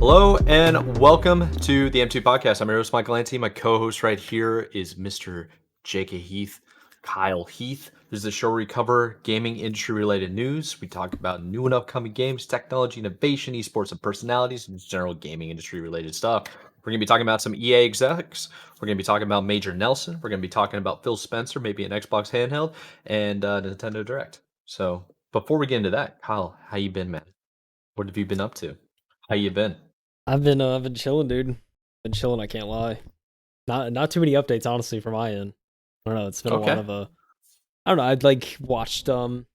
Hello and welcome to the M2 podcast. I'm your host, Michael Ante. My co-host right here is Mr. J.K. Heath, Kyle Heath. This is a show where we cover gaming industry-related news. We talk about new and upcoming games, technology, innovation, esports, and personalities, and general gaming industry-related stuff. We're going to be talking about some EA execs. We're going to be talking about Major Nelson. We're going to be talking about Phil Spencer, maybe an Xbox handheld, and Nintendo Direct. So before we get into that, Kyle, how you been, man? What have you been up to? How you been? I've been chilling, dude. Been chilling. I can't lie. Not too many updates, honestly, from my end. I don't know. It's been a lot Okay. of I don't know. I'd like watched some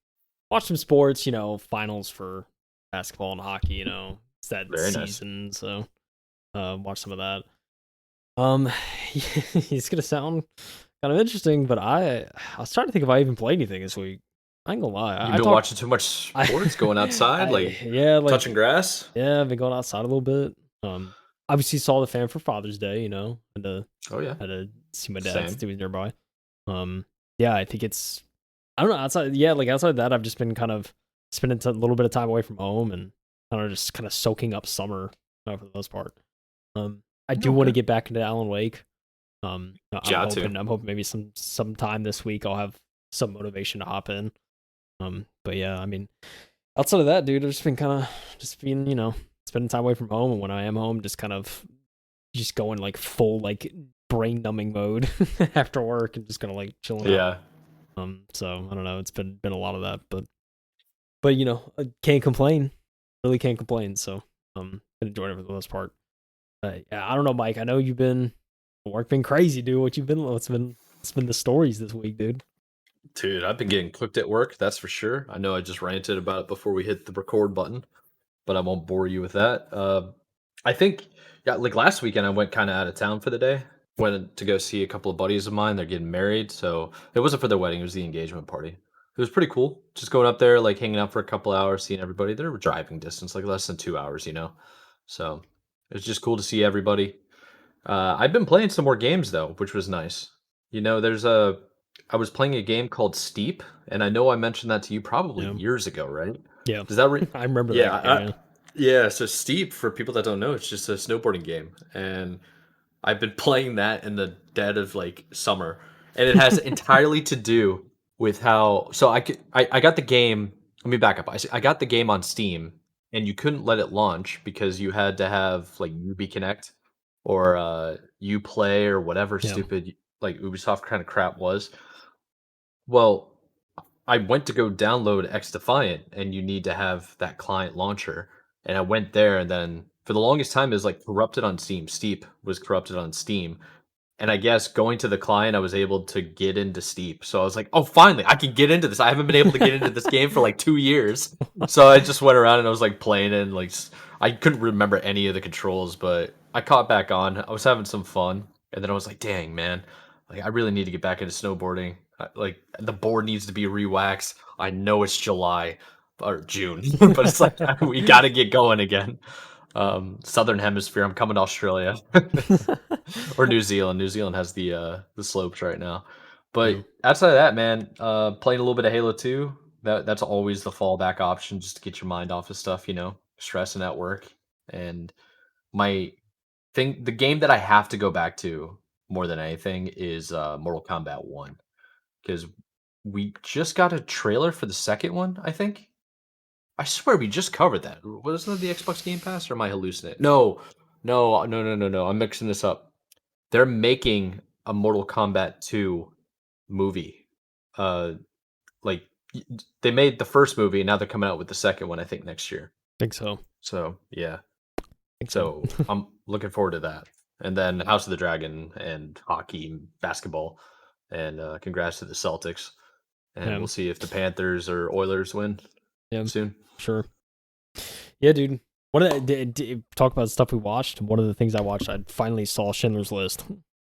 sports. Finals for basketball and hockey. It's that Very nice. season, so watch some of that. Um, it's gonna sound kind of interesting, but I was trying to think if I even played anything this week. I ain't gonna lie. You've I been talked. watching too much I, sports, going outside, like yeah, touching like grass. yeah, I've been going outside a little bit. Obviously saw the fan for Father's Day. Had to Oh yeah, had to see my dad since same. he was nearby. Yeah, I think it's I don't know outside. Yeah, like outside that, I've just been kind of spending a little bit of time away from home and I don't know, just kind of soaking up summer for the most part. I do want to Okay. get back into Alan Wake. I'm Yeah, too. hoping maybe sometime this week I'll have some motivation to hop in. But yeah, I mean, outside of that, dude, I've just been kind of just being, spending time away from home, and when I am home, just kind of just going like full like brain numbing mode after work and just kind of like chilling out. Yeah. So I don't know, it's been a lot of that, but I can't complain, really can't complain. So been enjoying it for the most part. Yeah, I don't know, Mike. I know work been crazy, dude. What's been the stories this week, dude? Dude, I've been getting cooked at work, that's for sure. I know I just ranted about it before we hit the record button, but I won't bore you with that. I think, yeah, like last weekend, I went kind of out of town for the day. Went to go see a couple of buddies of mine. They're getting married, so it wasn't for their wedding; it was the engagement party. It was pretty cool. Just going up there, like hanging out for a couple hours, seeing everybody. They're driving distance, like less than 2 hours. So it was just cool to see everybody. I've been playing some more games though, which was nice. I was playing a game called Steep, and I know I mentioned that to you probably Yeah, years ago, right? yeah. Does that re I remember Yeah, that game. Yeah, yeah, so Steep, for people that don't know, it's just a snowboarding game, and I've been playing that in the dead of, like, summer, and it has entirely to do with how I got the game. Let me back up. I got the game on Steam, and you couldn't let it launch because you had to have, like, Ubi Connect or, Uplay or whatever yeah. stupid, like, Ubisoft kinda crap was. Well, I went to go download X Defiant, and you need to have that client launcher. And I went there, and then for the longest time, it was like corrupted on Steam. Steep was corrupted on Steam. And I guess going to the client, I was able to get into Steep. So I was like, oh, finally, I can get into this. I haven't been able to get into this game for like 2 years. So I just went around and I was like playing it. And like, I couldn't remember any of the controls, but I caught back on. I was having some fun. And then I was like, dang, man, like I really need to get back into snowboarding. Like the board needs to be re-waxed. I know it's July or June, but it's like we got to get going again. Southern Hemisphere. I'm coming to Australia or New Zealand. New Zealand has the slopes right now. Yeah. But outside of that, man, playing a little bit of Halo 2. That's always the fallback option just to get your mind off of stuff, stressing at work. And my the game that I have to go back to more than anything is Mortal Kombat 1 because we just got a trailer for the second one, I think. I swear we just covered that. Wasn't that the Xbox Game Pass or am I hallucinating? No. No, no, no, no, no. I'm mixing this up. They're making a Mortal Kombat 2 movie. Uh, like they made the first movie, and now they're coming out with the second one. I think next year. Think so. So yeah, Think so. so I'm looking forward to that. And then House of the Dragon and hockey, and basketball, and congrats to the Celtics. And Yeah. we'll see if the Panthers or Oilers win Yeah. soon. Sure. Yeah, dude. One of the talk about stuff we watched. One of the things I watched, I finally saw Schindler's List.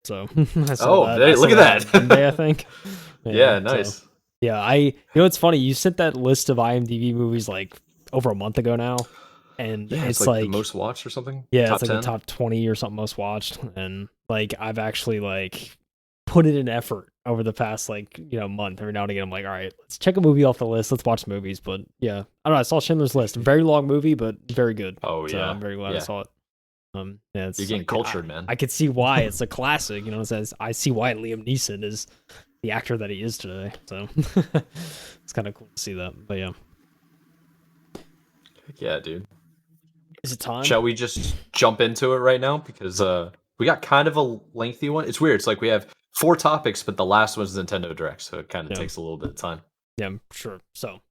So I saw Oh, that. I hey, saw look at that on Monday, I that! think. Yeah, So nice. yeah, it's funny. You sent that list of IMDb movies like over a month ago now, and Yeah, it's it's like the like most watched or something. yeah, it's Top like the 10. top 20 or something most watched, and like I've actually like put in an effort over the past like month. Every now and again, I'm like, all right, let's check a movie off the list. Let's watch movies. But yeah, I don't know. I saw Schindler's List, a very long movie, but very good. Oh So yeah, I'm very glad I yeah. saw it. Yeah, You're it's getting cultured, man. I could see why it's a classic. You know, it says I see why Liam Neeson is the actor that he is today. So it's kind of cool to see that. But yeah, Yeah, dude. is it time? Shall we just jump into it right now? Because we got kind of a lengthy one. It's weird. It's like we have 4 topics, but the last one's Nintendo Direct, so it kind of Yeah, takes a little bit of time. yeah, sure. So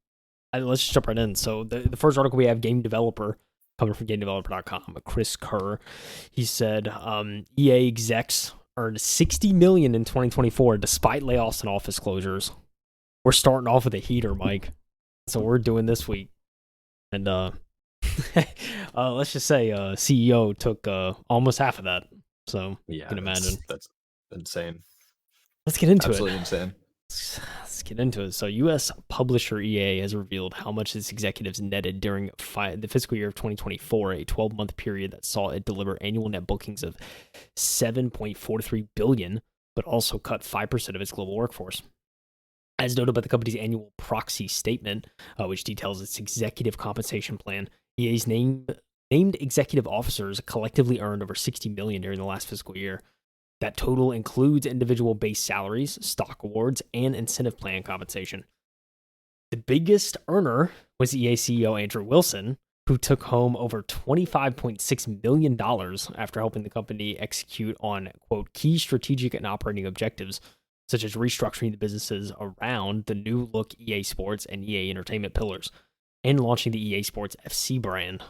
let's just jump right in. So the first article we have game developer coming from GameDeveloper.com, Chris Kerr. He said EA execs earned 60 million in 2024 despite layoffs and office closures. We're starting off with a heater, Mike. So we're doing this week, and let's just say CEO took almost half of that. So you Yeah, can imagine. that's insane. Let's get into it. Absolutely insane. Let's get into it. So, U.S. publisher EA has revealed how much its executives netted during the fiscal year of 2024, a 12-month period that saw it deliver annual net bookings of 7.43 billion, but also cut 5% of its global workforce. As noted by the company's annual proxy statement, which details its executive compensation plan, EA's named executive officers collectively earned over 60 million during the last fiscal year. That total includes individual base salaries, stock awards, and incentive plan compensation. The biggest earner was EA CEO Andrew Wilson, who took home over $25.6 million after helping the company execute on, quote, key strategic and operating objectives, such as restructuring the businesses around the new look EA Sports and EA Entertainment pillars, and launching the EA Sports FC brand.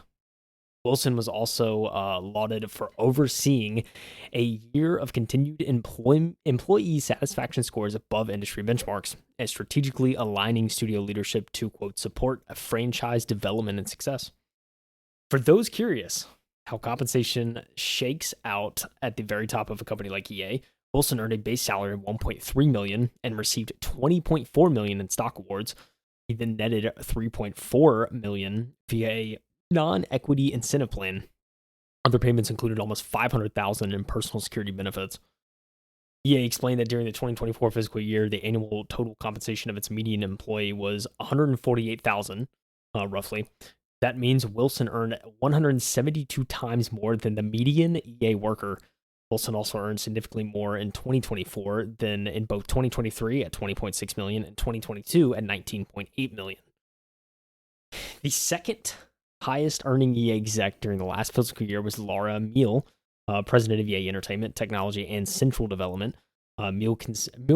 Wilson was also lauded for overseeing a year of continued employee satisfaction scores above industry benchmarks and strategically aligning studio leadership to, quote, support a franchise development and success. For those curious how compensation shakes out at the very top of a company like EA, Wilson earned a base salary of $1.3 million and received $20.4 million in stock awards. He then netted $3.4 million via non-equity incentive plan. Other payments included almost $500,000 in personal security benefits. EA explained that during the 2024 fiscal year, the annual total compensation of its median employee was $148,000, roughly. That means Wilson earned 172 times more than the median EA worker. Wilson also earned significantly more in 2024 than in both 2023 at 20.6 million and 2022 at 19.8 million. The second highest earning EA exec during the last fiscal year was Laura Meal, president of EA Entertainment, Technology, and Central Development. Meal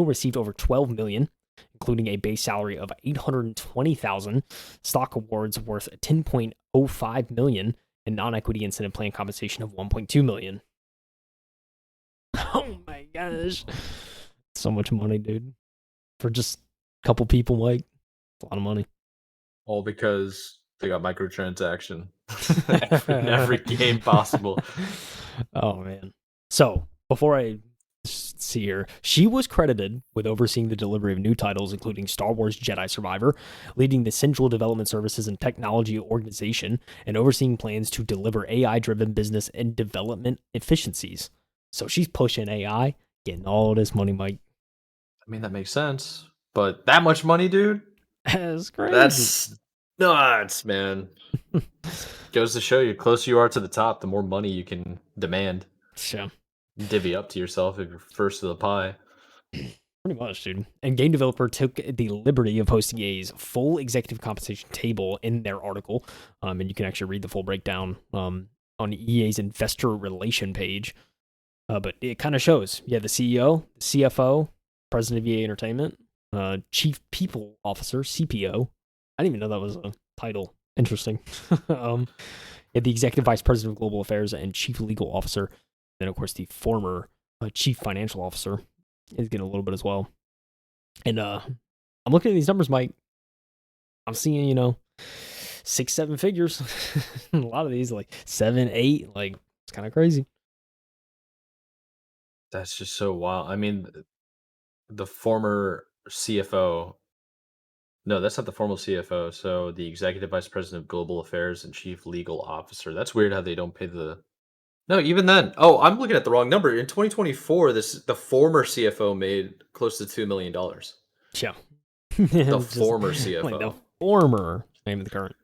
received over 12 million, including a base salary of 820,000, stock awards worth 10.05 million, and non-equity incentive plan compensation of 1.2 million. Oh my gosh, so much money, dude, for just a couple people. Like, it's a lot of money. All because they got microtransaction in every game possible. Oh man. So before I see here, she was credited with overseeing the delivery of new titles, including Star Wars Jedi Survivor, leading the Central Development Services and Technology Organization, and overseeing plans to deliver AI-driven business and development efficiencies. So she's pushing AI, getting all this money, Mike. I mean, that makes sense. But that much money, dude? That's crazy. That's nuts, man. Goes to show you, closer you are to the top, the more money you can demand. Yeah. Divvy up to yourself if you're first to the pie. Pretty much, dude. And Game Developer took the liberty of hosting EA's full executive compensation table in their article. And you can actually read the full breakdown on EA's investor relation page. But it kind of shows. Yeah, the CEO, the CFO, president of EA Entertainment, chief people officer, CPO. I didn't even know that was a title. Interesting. Yeah, the executive vice president of global affairs and chief legal officer. Then, of course, the former chief financial officer is getting a little bit as well. And I'm looking at these numbers, Mike. I'm seeing, 6, 7 figures. A lot of these, like 7, 8, like it's kind of crazy. That's just so wild. I mean, the former CFO. No, that's not the former CFO. So the executive vice president of global affairs and chief legal officer. That's weird how they don't pay the. No, even then. Oh, I'm looking at the wrong number. In 2024, the former CFO made close to $2 million. Yeah. The Just former like the CFO. former name of the current.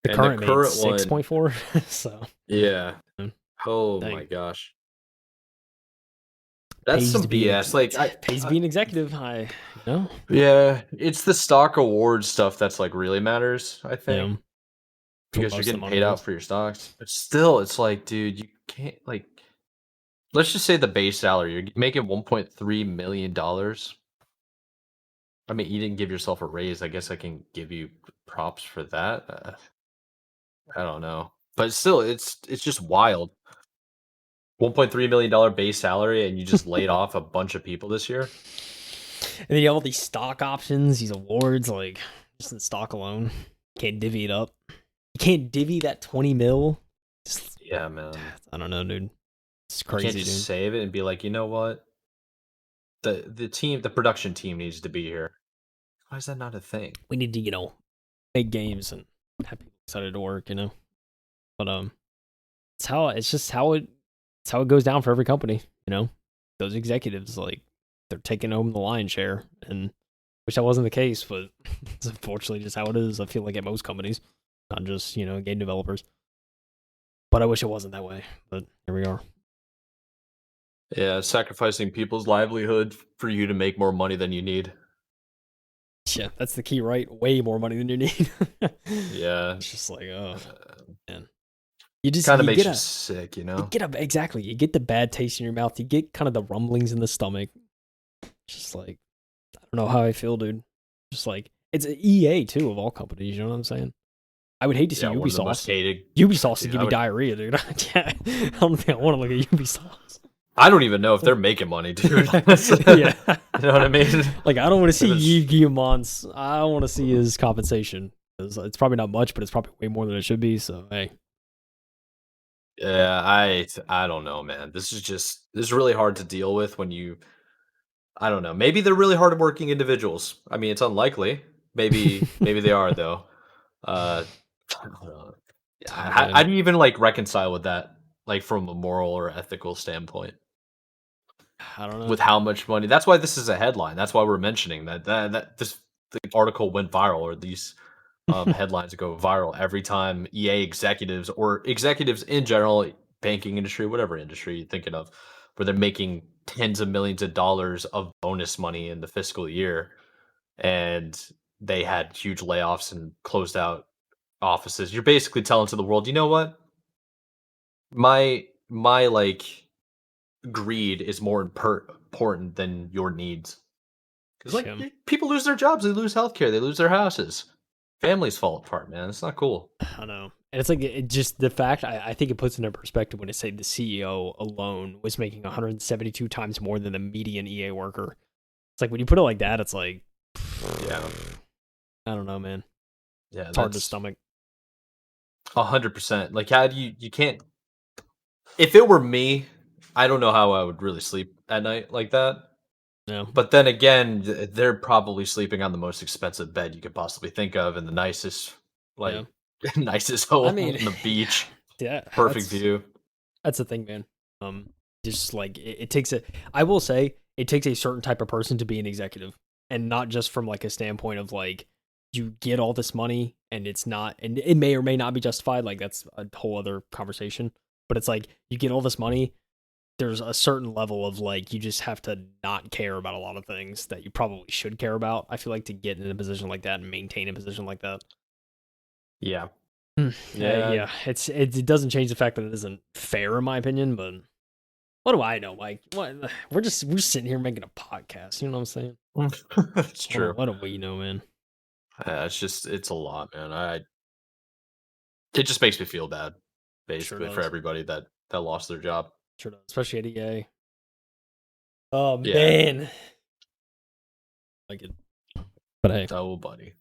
The And the current made current one, 6.4. So yeah. yeah. Oh my Dang. gosh. That's Pays some to be BS. Like pays to I be an executive. yeah, it's the stock award stuff that's like really matters, I think, Yeah. That's because what you're most of the getting money paid out is. for your stocks. But still, it's like, dude, you can't like let's just say the base salary, you're making $1.3 million. I mean, you didn't give yourself a raise. I guess I can give you props for that. I don't know. But still, it's just wild. $1.3 million base salary and you just laid off a bunch of people this year? And then you have all these stock options, these awards, like just in stock alone. Can't divvy it up. You can't divvy that 20 mil. Just, Yeah, man. I don't know, dude. It's You can't crazy, just dude. save it and be like, "You know what? The production team needs to be here." Why is that not a thing? We need to, make games and have people excited to work. But it's how it goes down for every company. Those executives, like, they're taking home the lion's share, and wish that wasn't the case, but it's unfortunately just how it is. I feel like at most companies, not just game developers. But I wish it wasn't that way. But here we are. Yeah, sacrificing people's livelihood for you to make more money than you need. Yeah, that's the key, right? Way more money than you need. Yeah, It's just like, oh man, you just kind of makes you sick, you you know? get a exactly you get the bad taste in your mouth. You get kind of the rumblings in the stomach. Just like, I don't know how I feel, dude. Just like, it's a EA too, of all companies. You know what I'm saying? I would hate to see Yeah, one of the most hated. Ubisoft to Dude, give me diarrhea, dude. Yeah, I don't think I want to look at Ubisoft. I don't even know if they're making money, dude. Yeah. You know what I mean? Like, I don't want to If see it's Guillemot's. I want to see his compensation. It's probably not much, but it's probably way more than it should be. So, hey. yeah, I don't know, man. This is really hard to deal with when you I don't know. Maybe they're really hardworking individuals. I mean, it's unlikely. Maybe they are though. Uh, I don't know. I don't know, How man. do you even like reconcile with that, like from a moral or ethical standpoint, I don't know. with how much money? That's why this is a headline. That's why we're mentioning that this the article went viral, or these headlines go viral every time EA executives or executives in general, banking industry, whatever industry you're thinking of, where they're making tens of millions of dollars of bonus money in the fiscal year, and they had huge layoffs and closed out offices. You're basically telling to the world, you know what? My like greed is more important than your needs. Because like Yeah. people lose their jobs, they lose healthcare, they lose their houses. Families fall apart, man. It's not cool. I know. And it's like, just the fact, I think it puts into perspective when it say the CEO alone was making 172 times more than the median EA worker. It's like, when you put it like that, it's like, Yeah. I don't know, man. Yeah, It's hard to that's stomach. 100%. Like, how do you can't if it were me, I don't know how I would really sleep at night like that. Yeah. But then again, they're probably sleeping on the most expensive bed you could possibly think of in the nicest, Yeah. like, nicest I home mean, on the beach, yeah, perfect view. that's the thing, man. Just like, it takes I will say, it takes a certain type of person to be an executive, and not just from like a standpoint of like, you get all this money and it's not, and it may or may not be justified. Like, that's a whole other conversation. But it's like, you get all this money. There's a certain level of like, you just have to not care about a lot of things that you probably should care about. I feel like, to get in a position like that and maintain a position like that. Yeah. Yeah. Yeah, it doesn't change the fact that it isn't fair in my opinion, but what do I know, Mike? What we're just sitting here making a podcast. You know what I'm saying? It's true. What do we know, man? It's a lot, man. It just makes me feel bad, Sure basically, for does. everybody that lost their job. Sure does. Especially at EA. Oh Yeah. man, like it. But hey, Oh, buddy.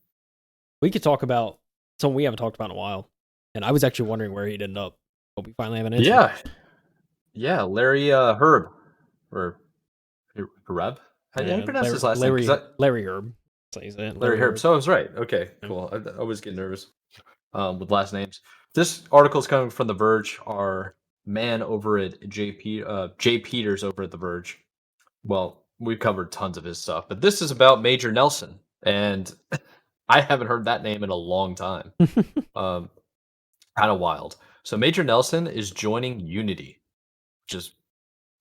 we could talk about something we haven't talked about in a while, and I was actually wondering where he'd end up, but we finally have an answer. Yeah. Yeah. Larry Herb or Hryb. How do you pronounce his last name? Because Larry Hryb. So you say it, Larry Larry Hryb. Hryb. So I was right. Okay, Yeah. cool. I always get nervous with last names. This article is coming from The Verge. Our man over at Jay Peters over at The Verge. Well, we covered tons of his stuff, but this is about Major Nelson, and I haven't heard that name in a long time. Um, kind of wild. So Major Nelson is joining Unity, which is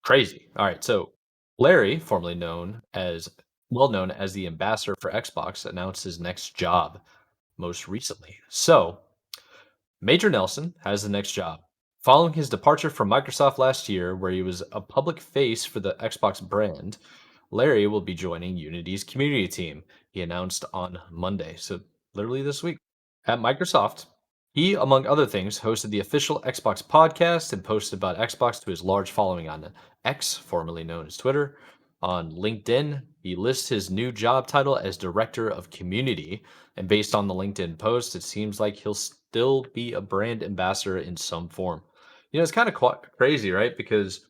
crazy. All right, so Larry, formerly known as the ambassador for Xbox, announced his next job most recently. So Major Nelson has the next job. Following his departure from Microsoft last year, where he was a public face for the Xbox brand, Larry will be joining Unity's community team, he announced on Monday, so literally this week. At Microsoft, he, among other things, hosted the official Xbox podcast and posted about Xbox to his large following on X, formerly known as Twitter. On LinkedIn, he lists his new job title as Director of Community, and based on the LinkedIn post, it seems like he'll still be a brand ambassador in some form. It's kind of crazy, right? Because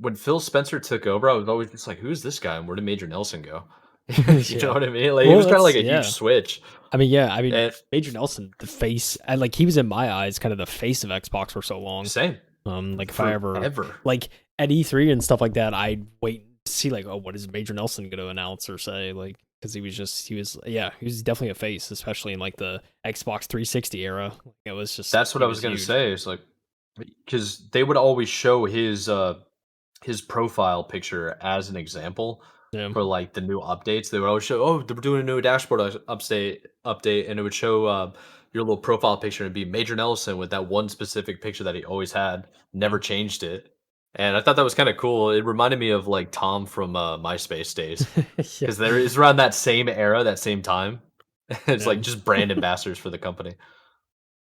when Phil Spencer took over, I was always just like, "Who's this guy? And where did Major Nelson go?" You know Yeah. what I mean? Like, it Well, was kinda like that's a huge yeah. switch, I mean, yeah. I mean, and Major Nelson, the face, and like he was in my eyes, kind of the face of Xbox for so long. same, Like if I ever forever. like at E3 and stuff like that, I'd wait to see like, oh, what is Major Nelson going to announce or say? Like, because he was definitely a face, especially in like the Xbox 360 era. It was just That's what he I was was gonna huge. say, is like, because they would always show his profile picture as an example Yeah, for, like, the new updates. They would always show, "Oh, they're doing a new dashboard update," and it would show, your little profile picture and be Major Nelson with that one specific picture that he always had, yeah, never changed it, and I thought that was kinda cool. It reminded me of, like, Tom from, MySpace days, yeah, because there is around that same era, that same time. It's, yeah. like, just brand ambassadors for the company.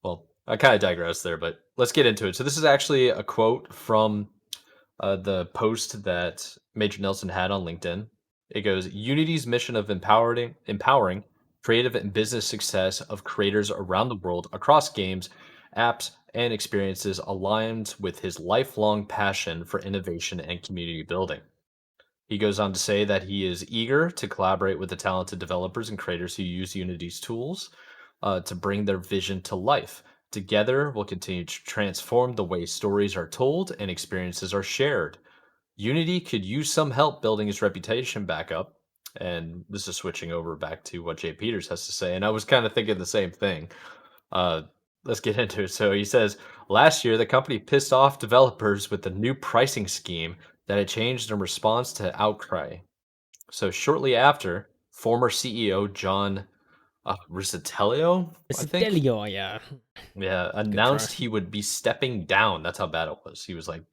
Well, I kinda digress there, but let's get into it. So this is actually a quote from the post that Major Nelson had on LinkedIn. It goes, Unity's mission of empowering creative and business success of creators around the world across games, apps, and experiences aligns with his lifelong passion for innovation and community building. He goes on to say that he is eager to collaborate with the talented developers and creators who use Unity's tools to bring their vision to life. Together, we'll continue to transform the way stories are told and experiences are shared. Unity could use some help building its reputation back up. And this is switching over back to what Jay Peters has to say. And I was kind of thinking the same thing. Uh, let's get into it. So he says last year, the company pissed off developers with a new pricing scheme that had changed in response to outcry. So shortly after, former CEO John Rizzatello, It's I a think, Delio, yeah. yeah, Good try. announced he would be stepping down. That's how bad it was. He was like,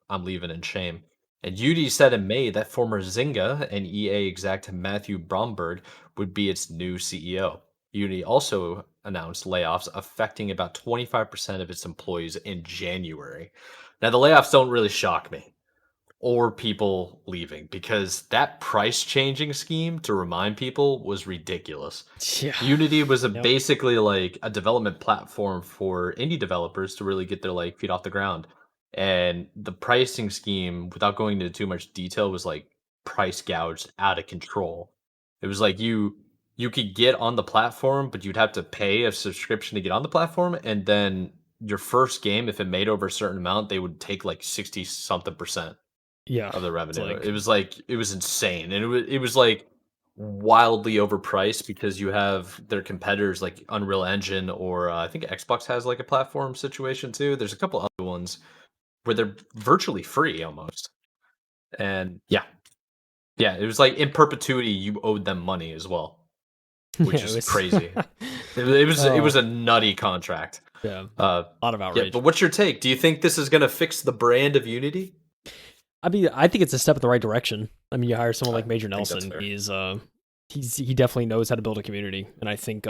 I'm leaving in shame." And Yudi said in May that former Zynga and EA exec Matthew Bromberg would be its new CEO. Yudi also announced layoffs affecting about 25% of its employees in January. Now, the layoffs don't really shock me or people leaving because that price changing scheme, to remind people, was ridiculous. Yeah. Unity was Yep. basically like a development platform for indie developers to really get their like feet off the ground. And the pricing scheme, without going into too much detail, was like price gouged out of control. It was like you could get on the platform, but you'd have to pay a subscription to get on the platform, and then your first game, if it made over a certain amount, they would take like 60 something percent Yeah. of the It's revenue. like It was insane, and it was like wildly overpriced because you have their competitors like Unreal Engine or I think Xbox has like a platform situation too. There's a couple other ones where they're virtually free almost, and yeah, it was like in perpetuity you owed them money as well, which yeah, it is was crazy. It was oh, a nutty contract. yeah. Uh, A lot of yeah, outrage. but what's your take? Do you think this is gonna fix the brand of Unity? I mean, I think it's a step in the right direction. I mean, you hire someone I like Major think that's Nelson. fair. He definitely knows how to build a community, and I think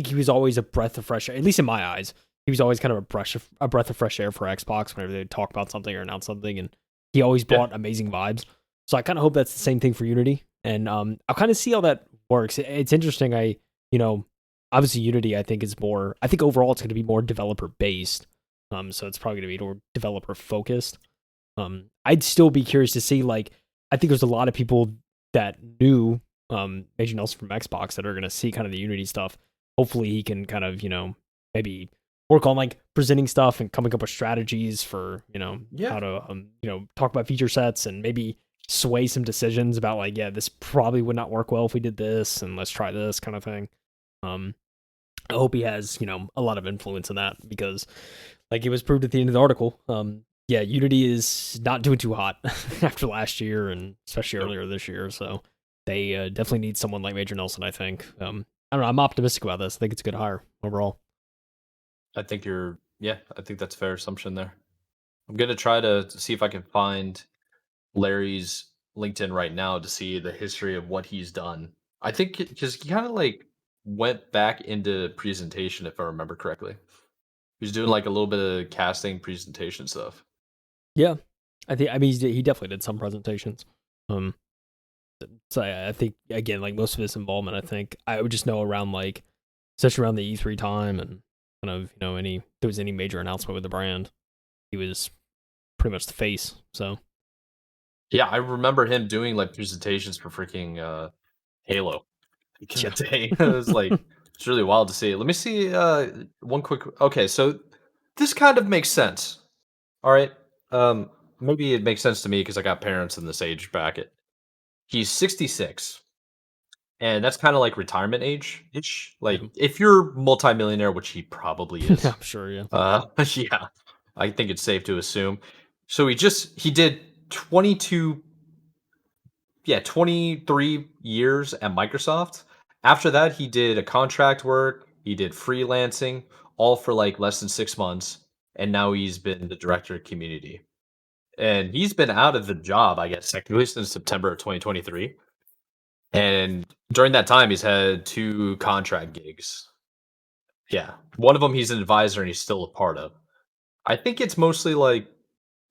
he was always a breath of fresh air. At least in my eyes, he was always kind of a breath of fresh air for Xbox whenever they talk about something or announce something, and he always Yeah, brought amazing vibes. So I kind of hope that's the same thing for Unity, and I'll kind of see how that works. It's interesting. You know, obviously Unity, I think is more. I think overall it's going to be more developer based. So it's probably going to be more developer focused. I'd still be curious to see, like, I think there's a lot of people that knew Major Nelson from Xbox that are gonna see kind of the Unity stuff. Hopefully he can kind of, maybe work on like presenting stuff and coming up with strategies for, yeah. how to talk about feature sets and maybe sway some decisions about like, yeah, this probably would not work well if we did this and let's try this kind of thing. Um I hope he has, a lot of influence in that because, like it was proved at the end of the article, yeah, Unity is not doing too hot after last year and especially Nope. earlier this year. So they definitely need someone like Major Nelson, I think. I don't know. I'm optimistic about this. I think it's a good hire overall. I think that's a fair assumption there. I'm gonna try to see if I can find Larry's LinkedIn right now to see the history of what he's done. I think because he kind of like went back into presentation, if I remember correctly. He's doing like a little bit of casting presentation stuff. Yeah, I mean he definitely did some presentations. Um, so I think again, like most of his involvement, I think I would just know around like, especially around the E3 time and kind of any there was any major announcement with the brand, he was pretty much the face. So Yeah, I remember him doing like presentations for freaking Halo back in the yeah, day. It was like it's really wild to see. Let me see one quick. Okay, so this kind of makes sense. All right. Maybe it makes sense to me because I got parents in this age bracket. He's 66, and that's kind of like retirement age ish. yeah, Like if you're multimillionaire, which he probably is. I'm sure. Yeah, Yeah, I think it's safe to assume. So he did 22, yeah, 23 years at Microsoft. After that, he did a contract work, he did freelancing, all for like less than 6 months, and now he's been the director of community. And he's been out of the job, I guess, technically since September of 2023. And during that time, he's had two contract gigs. Yeah. One of them he's an advisor and he's still a part of. I think it's mostly like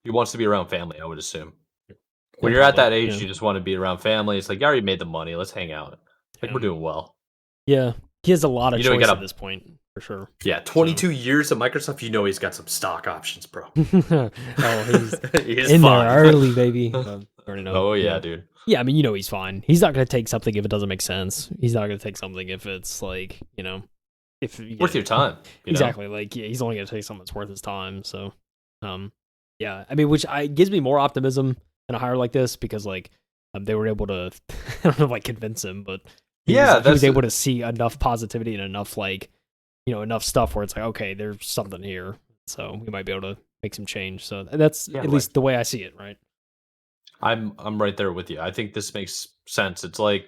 he wants to be around family, I would assume. yeah, When you're at probably. that age, Yeah, you just want to be around family. It's like you already made the money. Let's hang out. Like yeah, we're doing well. yeah. He has a lot of You know, he got choice at a this point for sure. yeah, So 22 years at Microsoft. You know, he's got some stock options, bro. oh, he's He's in there fine. early, baby. I already know. Oh Yeah. yeah, dude. Yeah, I mean, he's fine. He's not going to take something if it doesn't make sense. He's not going to take something if it's like, if Worth yeah, your time. You know. exactly. Like, yeah, he's only going to take something that's worth his time. So, yeah, I mean, which gives me more optimism in a hire like this because like they were able to, I don't know, like convince him, but Yeah, he was that's able to see enough positivity and enough like, enough stuff where it's like, okay, there's something here. So we might be able to make some change. So that's yeah. at Like least the way I see it, right? I'm right there with you. I think this makes sense. It's like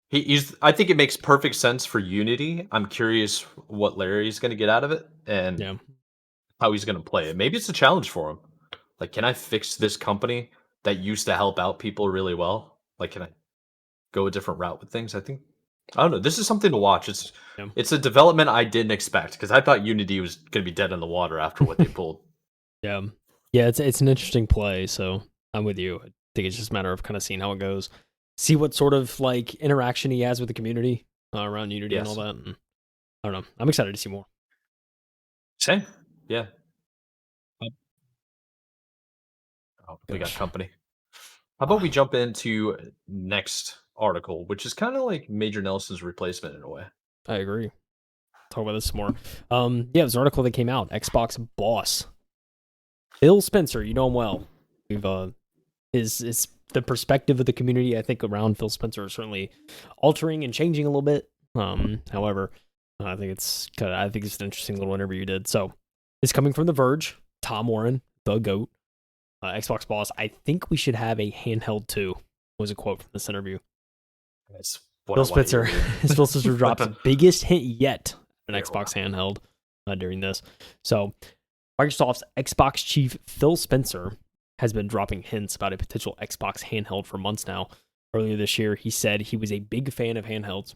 he's. I think it makes perfect sense for Unity. I'm curious what Larry's going to get out of it and Yeah. how he's going to play it. Maybe it's a challenge for him. Like, can I fix this company that used to help out people really well? Like, can I go a different route with things? I don't know. This is something to watch. Yeah. It's a development I didn't expect because I thought Unity was going to be dead in the water after what they pulled. Yeah. Yeah, it's an interesting play, so I'm with you. I think it's just a matter of kind of seeing how it goes. See what sort of like interaction he has with the community around Unity and all Yes. that. And I don't know. I'm excited to see more. Same. Yeah. Oh, we got Gosh, company. How about we ah, jump into next article, which is kind of like Major Nelson's replacement in a way. I agree. Talk about this some more. Yeah, it was an article that came out. Xbox boss Phil Spencer, you know him well. We've is the perspective of the community, I think, around Phil Spencer is certainly altering and changing a little bit. However, I think it's an interesting little interview you did. So it's coming from The Verge. Tom Warren, the goat, Xbox boss. I think we should have a handheld too. Was a quote from this interview. That's what I Phil want to Spencer, hear, Phil Spencer drops dude. biggest hint yet an Yeah, Xbox handheld during this. So Microsoft's Xbox chief Phil Spencer has been dropping hints about a potential Xbox handheld for months now. Earlier this year, he said he was a big fan of handhelds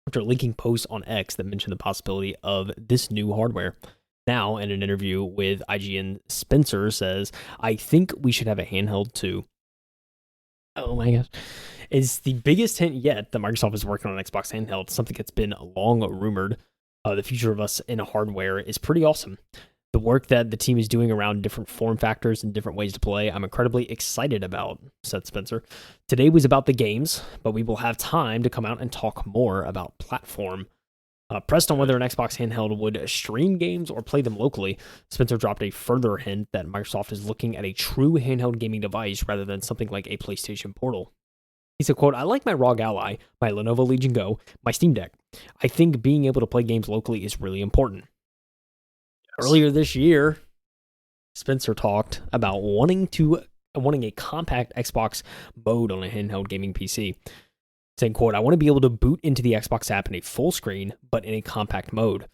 after linking posts on X that mentioned the possibility of this new hardware. Now, in an interview with IGN, Spencer says, I think we should have a handheld too. Oh my gosh. Is the biggest hint yet that Microsoft is working on an Xbox handheld, something that's been long rumored. The future of us in hardware is pretty awesome. The work that the team is doing around different form factors and different ways to play, I'm incredibly excited about, said Spencer. Today was about the games, but we will have time to come out and talk more about platform. Pressed on whether an Xbox handheld would stream games or play them locally, Spencer dropped a further hint that Microsoft is looking at a true handheld gaming device rather than something like a PlayStation Portal. He said, quote, I like my ROG Ally, my Lenovo Legion Go, my Steam Deck. I think being able to play games locally is really important. Yes. Earlier this year, Spencer talked about wanting a compact Xbox mode on a handheld gaming PC. Saying, quote, I want to be able to boot into the Xbox app in a full screen, but in a compact mode.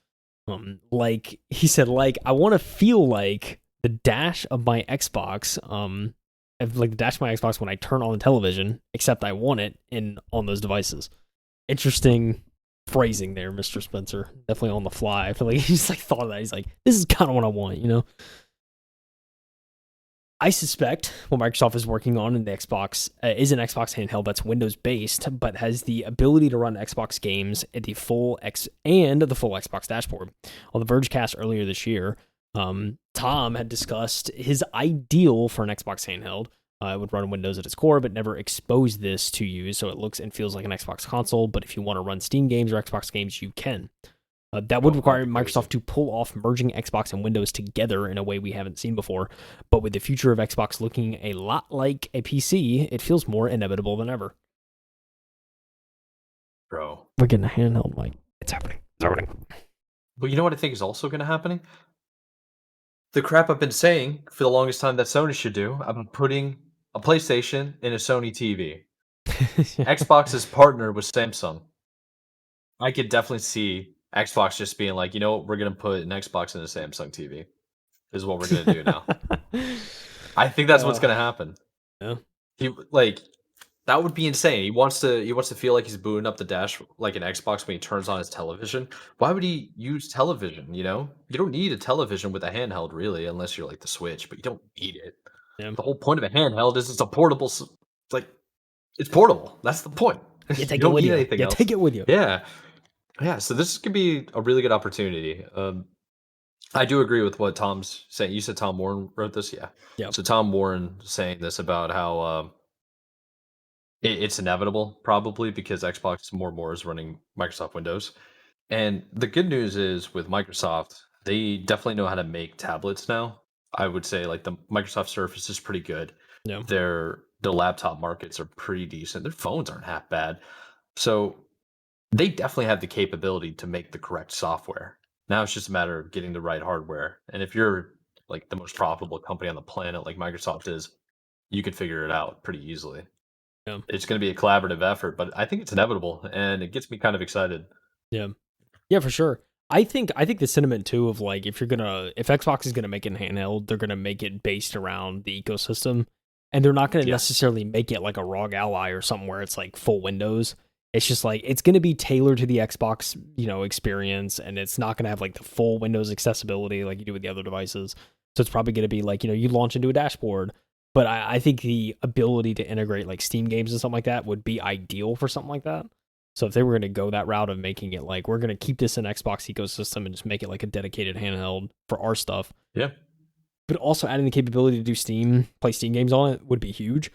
Like he said, like I want to feel like the dash of my Xbox, like the dash of my Xbox when I turn on the television, except I want it in on those devices. Interesting phrasing there, Mr. Spencer. Definitely on the fly. I feel like he's like thought of that. He's like, this is kind of what I want, you know? I suspect what Microsoft is working on in the Xbox is an Xbox handheld that's Windows based, but has the ability to run Xbox games at the full Xbox dashboard. On the Vergecast earlier this year, Tom had discussed his ideal for an Xbox handheld. It would run Windows at its core, but never expose this to you, so it looks and feels like an Xbox console. But if you want to run Steam games or Xbox games, you can. That would Oh, that'd require be crazy. Microsoft to pull off merging Xbox and Windows together in a way we haven't seen before. But with the future of Xbox looking a lot like a PC, it feels more inevitable than ever. Bro. We're getting a handheld mic. It's happening. It's happening. But you know what I think is also going to happen? The crap I've been saying for the longest time that Sony should do. I've been putting a PlayStation in a Sony TV. Xbox's partner with Samsung. I could definitely see Xbox just being like, you know what, we're gonna put an Xbox in a Samsung TV. Is what we're gonna do now. I think that's what's uh, gonna happen. yeah. He like that would be insane. He wants to feel like he's booting up the dash like an Xbox when he turns on his television. Why would he use television? You know, you don't need a television with a handheld really, unless you're like the Switch. But you don't need it. Yeah. The whole point of a handheld is it's a portable. Like it's portable. That's the point. You You take it don't with need you. anything You else. take it with you. Yeah. Yeah, so this could be a really good opportunity. I do agree with what Tom's saying. You said Tom Warren wrote this, yeah. Yeah. So Tom Warren saying this about how it's inevitable, probably because Xbox more and more is running Microsoft Windows. And the good news is with Microsoft, they definitely know how to make tablets now. I would say like the Microsoft Surface is pretty good. Yeah. Their laptop markets are pretty decent. Their phones aren't half bad. So they definitely have the capability to make the correct software. Now it's just a matter of getting the right hardware. And if you're like the most profitable company on the planet, like Microsoft is, you could figure it out pretty easily. Yeah. It's going to be a collaborative effort, but I think it's inevitable, and it gets me kind of excited. Yeah. Yeah, for sure. I think the sentiment too of like if Xbox is gonna make it handheld, they're gonna make it based around the ecosystem, and they're not gonna Yes. necessarily make it like a ROG Ally or something where it's like full Windows. It's just like it's gonna be tailored to the Xbox, experience, and it's not gonna have like the full Windows accessibility like you do with the other devices. So it's probably gonna be like you launch into a dashboard. But I think the ability to integrate like Steam games and something like that would be ideal for something like that. So if they were going to go that route of making it like we're going to keep this in Xbox ecosystem and just make it like a dedicated handheld for our stuff, Yeah. but also adding the capability to do play Steam games on it would be huge.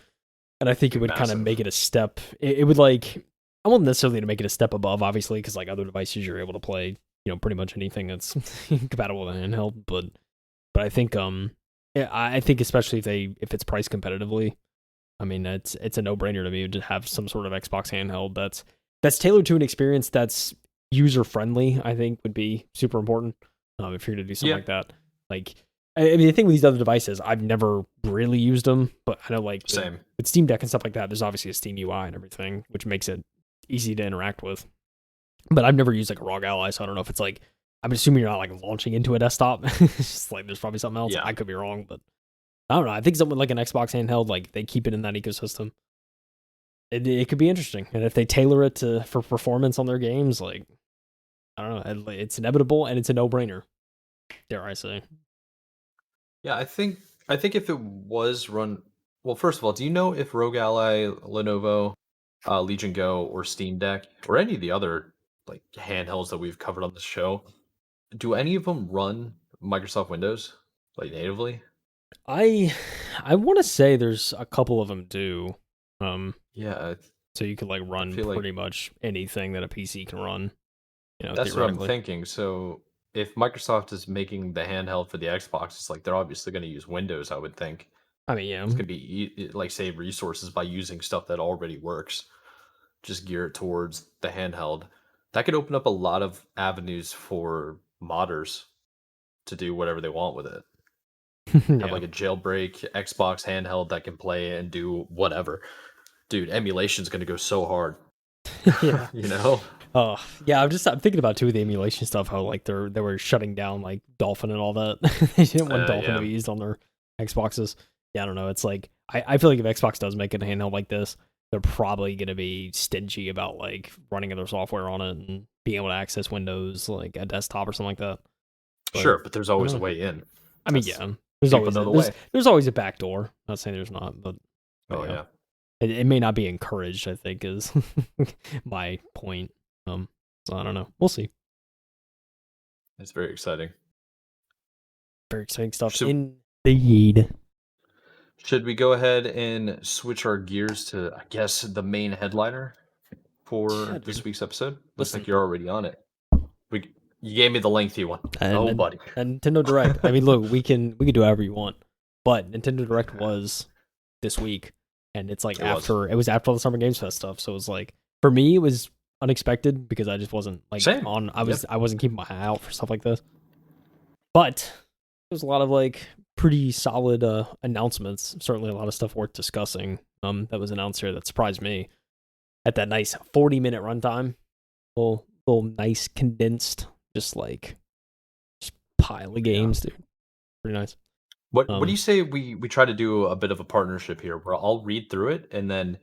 And I think it Be would kind of make massive. it a step. It would like I won't necessarily to make it a step above, obviously, because like other devices you're able to play, pretty much anything that's compatible with a handheld. But I think yeah, I think especially if it's priced competitively, I mean it's a no brainer to me to have some sort of Xbox handheld that's tailored to an experience that's user friendly. I think would be super important if you're going to do something Yeah. like that. Like, I mean, the thing with these other devices, I've never really used them, but I know like Same. with Steam Deck and stuff like that, there's obviously a Steam UI and everything, which makes it easy to interact with. But I've never used like a ROG Ally, so I don't know if it's like I'm assuming you're not like launching into a desktop. It's just like there's probably something else. Yeah. I could be wrong, but I don't know. I think something like an Xbox handheld, like they keep it in that ecosystem. It could be interesting, and if they tailor it for performance on their games, like I don't know, it's inevitable and it's a no brainer. Dare I say? Yeah. I think if it was run, well, first of all, do you know if Rogue Ally, Lenovo, Legion Go, or Steam Deck, or any of the other like handhelds that we've covered on this show, do any of them run Microsoft Windows like natively? I I want to say there's a couple of them do, um, Yeah, so you could like I run feel like pretty much anything that a PC can run, that's what I'm theoretically. thinking. So if Microsoft is making the handheld for the Xbox, it's like they're obviously going to use Windows, I would think. I mean, yeah. It's gonna be like save resources by using stuff that already works. Just gear it towards the handheld. That could open up a lot of avenues for modders to do whatever they want with it. Have Yeah. like a jailbreak Xbox handheld that can play and do whatever. Dude, emulation's gonna go so hard. Yeah. You know? Oh, yeah, I'm thinking about too the emulation stuff, how like they were shutting down like Dolphin and all that. They didn't want Dolphin to Yeah. be used on their Xboxes. Yeah, I don't know. It's like I feel like if Xbox does make a handheld like this, they're probably gonna be stingy about like running other software on it and being able to access Windows like a desktop or something like that. But Sure, but there's I always don't a know. way in. I mean, That's yeah, people know the way. there's always a back door. Not saying there's not, but Oh yeah, yeah. it may not be encouraged. I think is my point. So I don't know. We'll see. It's very exciting. Very exciting stuff Should indeed. should we go ahead and switch our gears to I guess the main headliner Yeah, for this dude. week's episode? Looks Listen, like you're already on it. We You gave me the lengthy one. and Oh buddy. Nintendo Direct. I mean, look, we can do whatever you want, but Nintendo Direct was this week, and it's like It was. it was after all the Summer Games Fest stuff. So it was like for me, it was unexpected because I just wasn't like Same. on. Yep. I wasn't keeping my eye out for stuff like this. But there's a lot of like pretty solid announcements. Certainly a lot of stuff worth discussing. That was announced here that surprised me at that nice 40-minute runtime. Little nice condensed, just like just pile of games, dude. Pretty nice. What do you say we try to do a bit of a partnership here where I'll read through it and then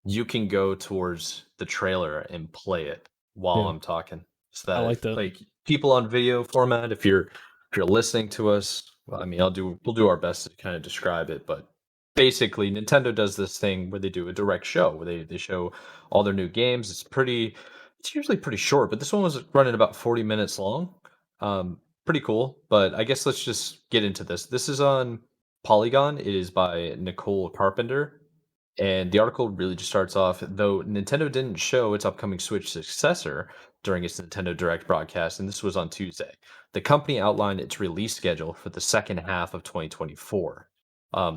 you can go towards the trailer and play it while Yeah, I'm talking. So I that like if, that. like people on video format, if you're listening to us, well, I mean we'll do our best to kind of describe it, but basically Nintendo does this thing where they do a direct show where they show all their new games. It's usually pretty short, but this one was running about 40 minutes long. Pretty cool, but I guess let's just get into this. This is on Polygon. It is by Nicole Carpenter, and the article really just starts off, though Nintendo didn't show its upcoming Switch successor during its Nintendo Direct broadcast, and this was on Tuesday. The company outlined its release schedule for the second half of 2024.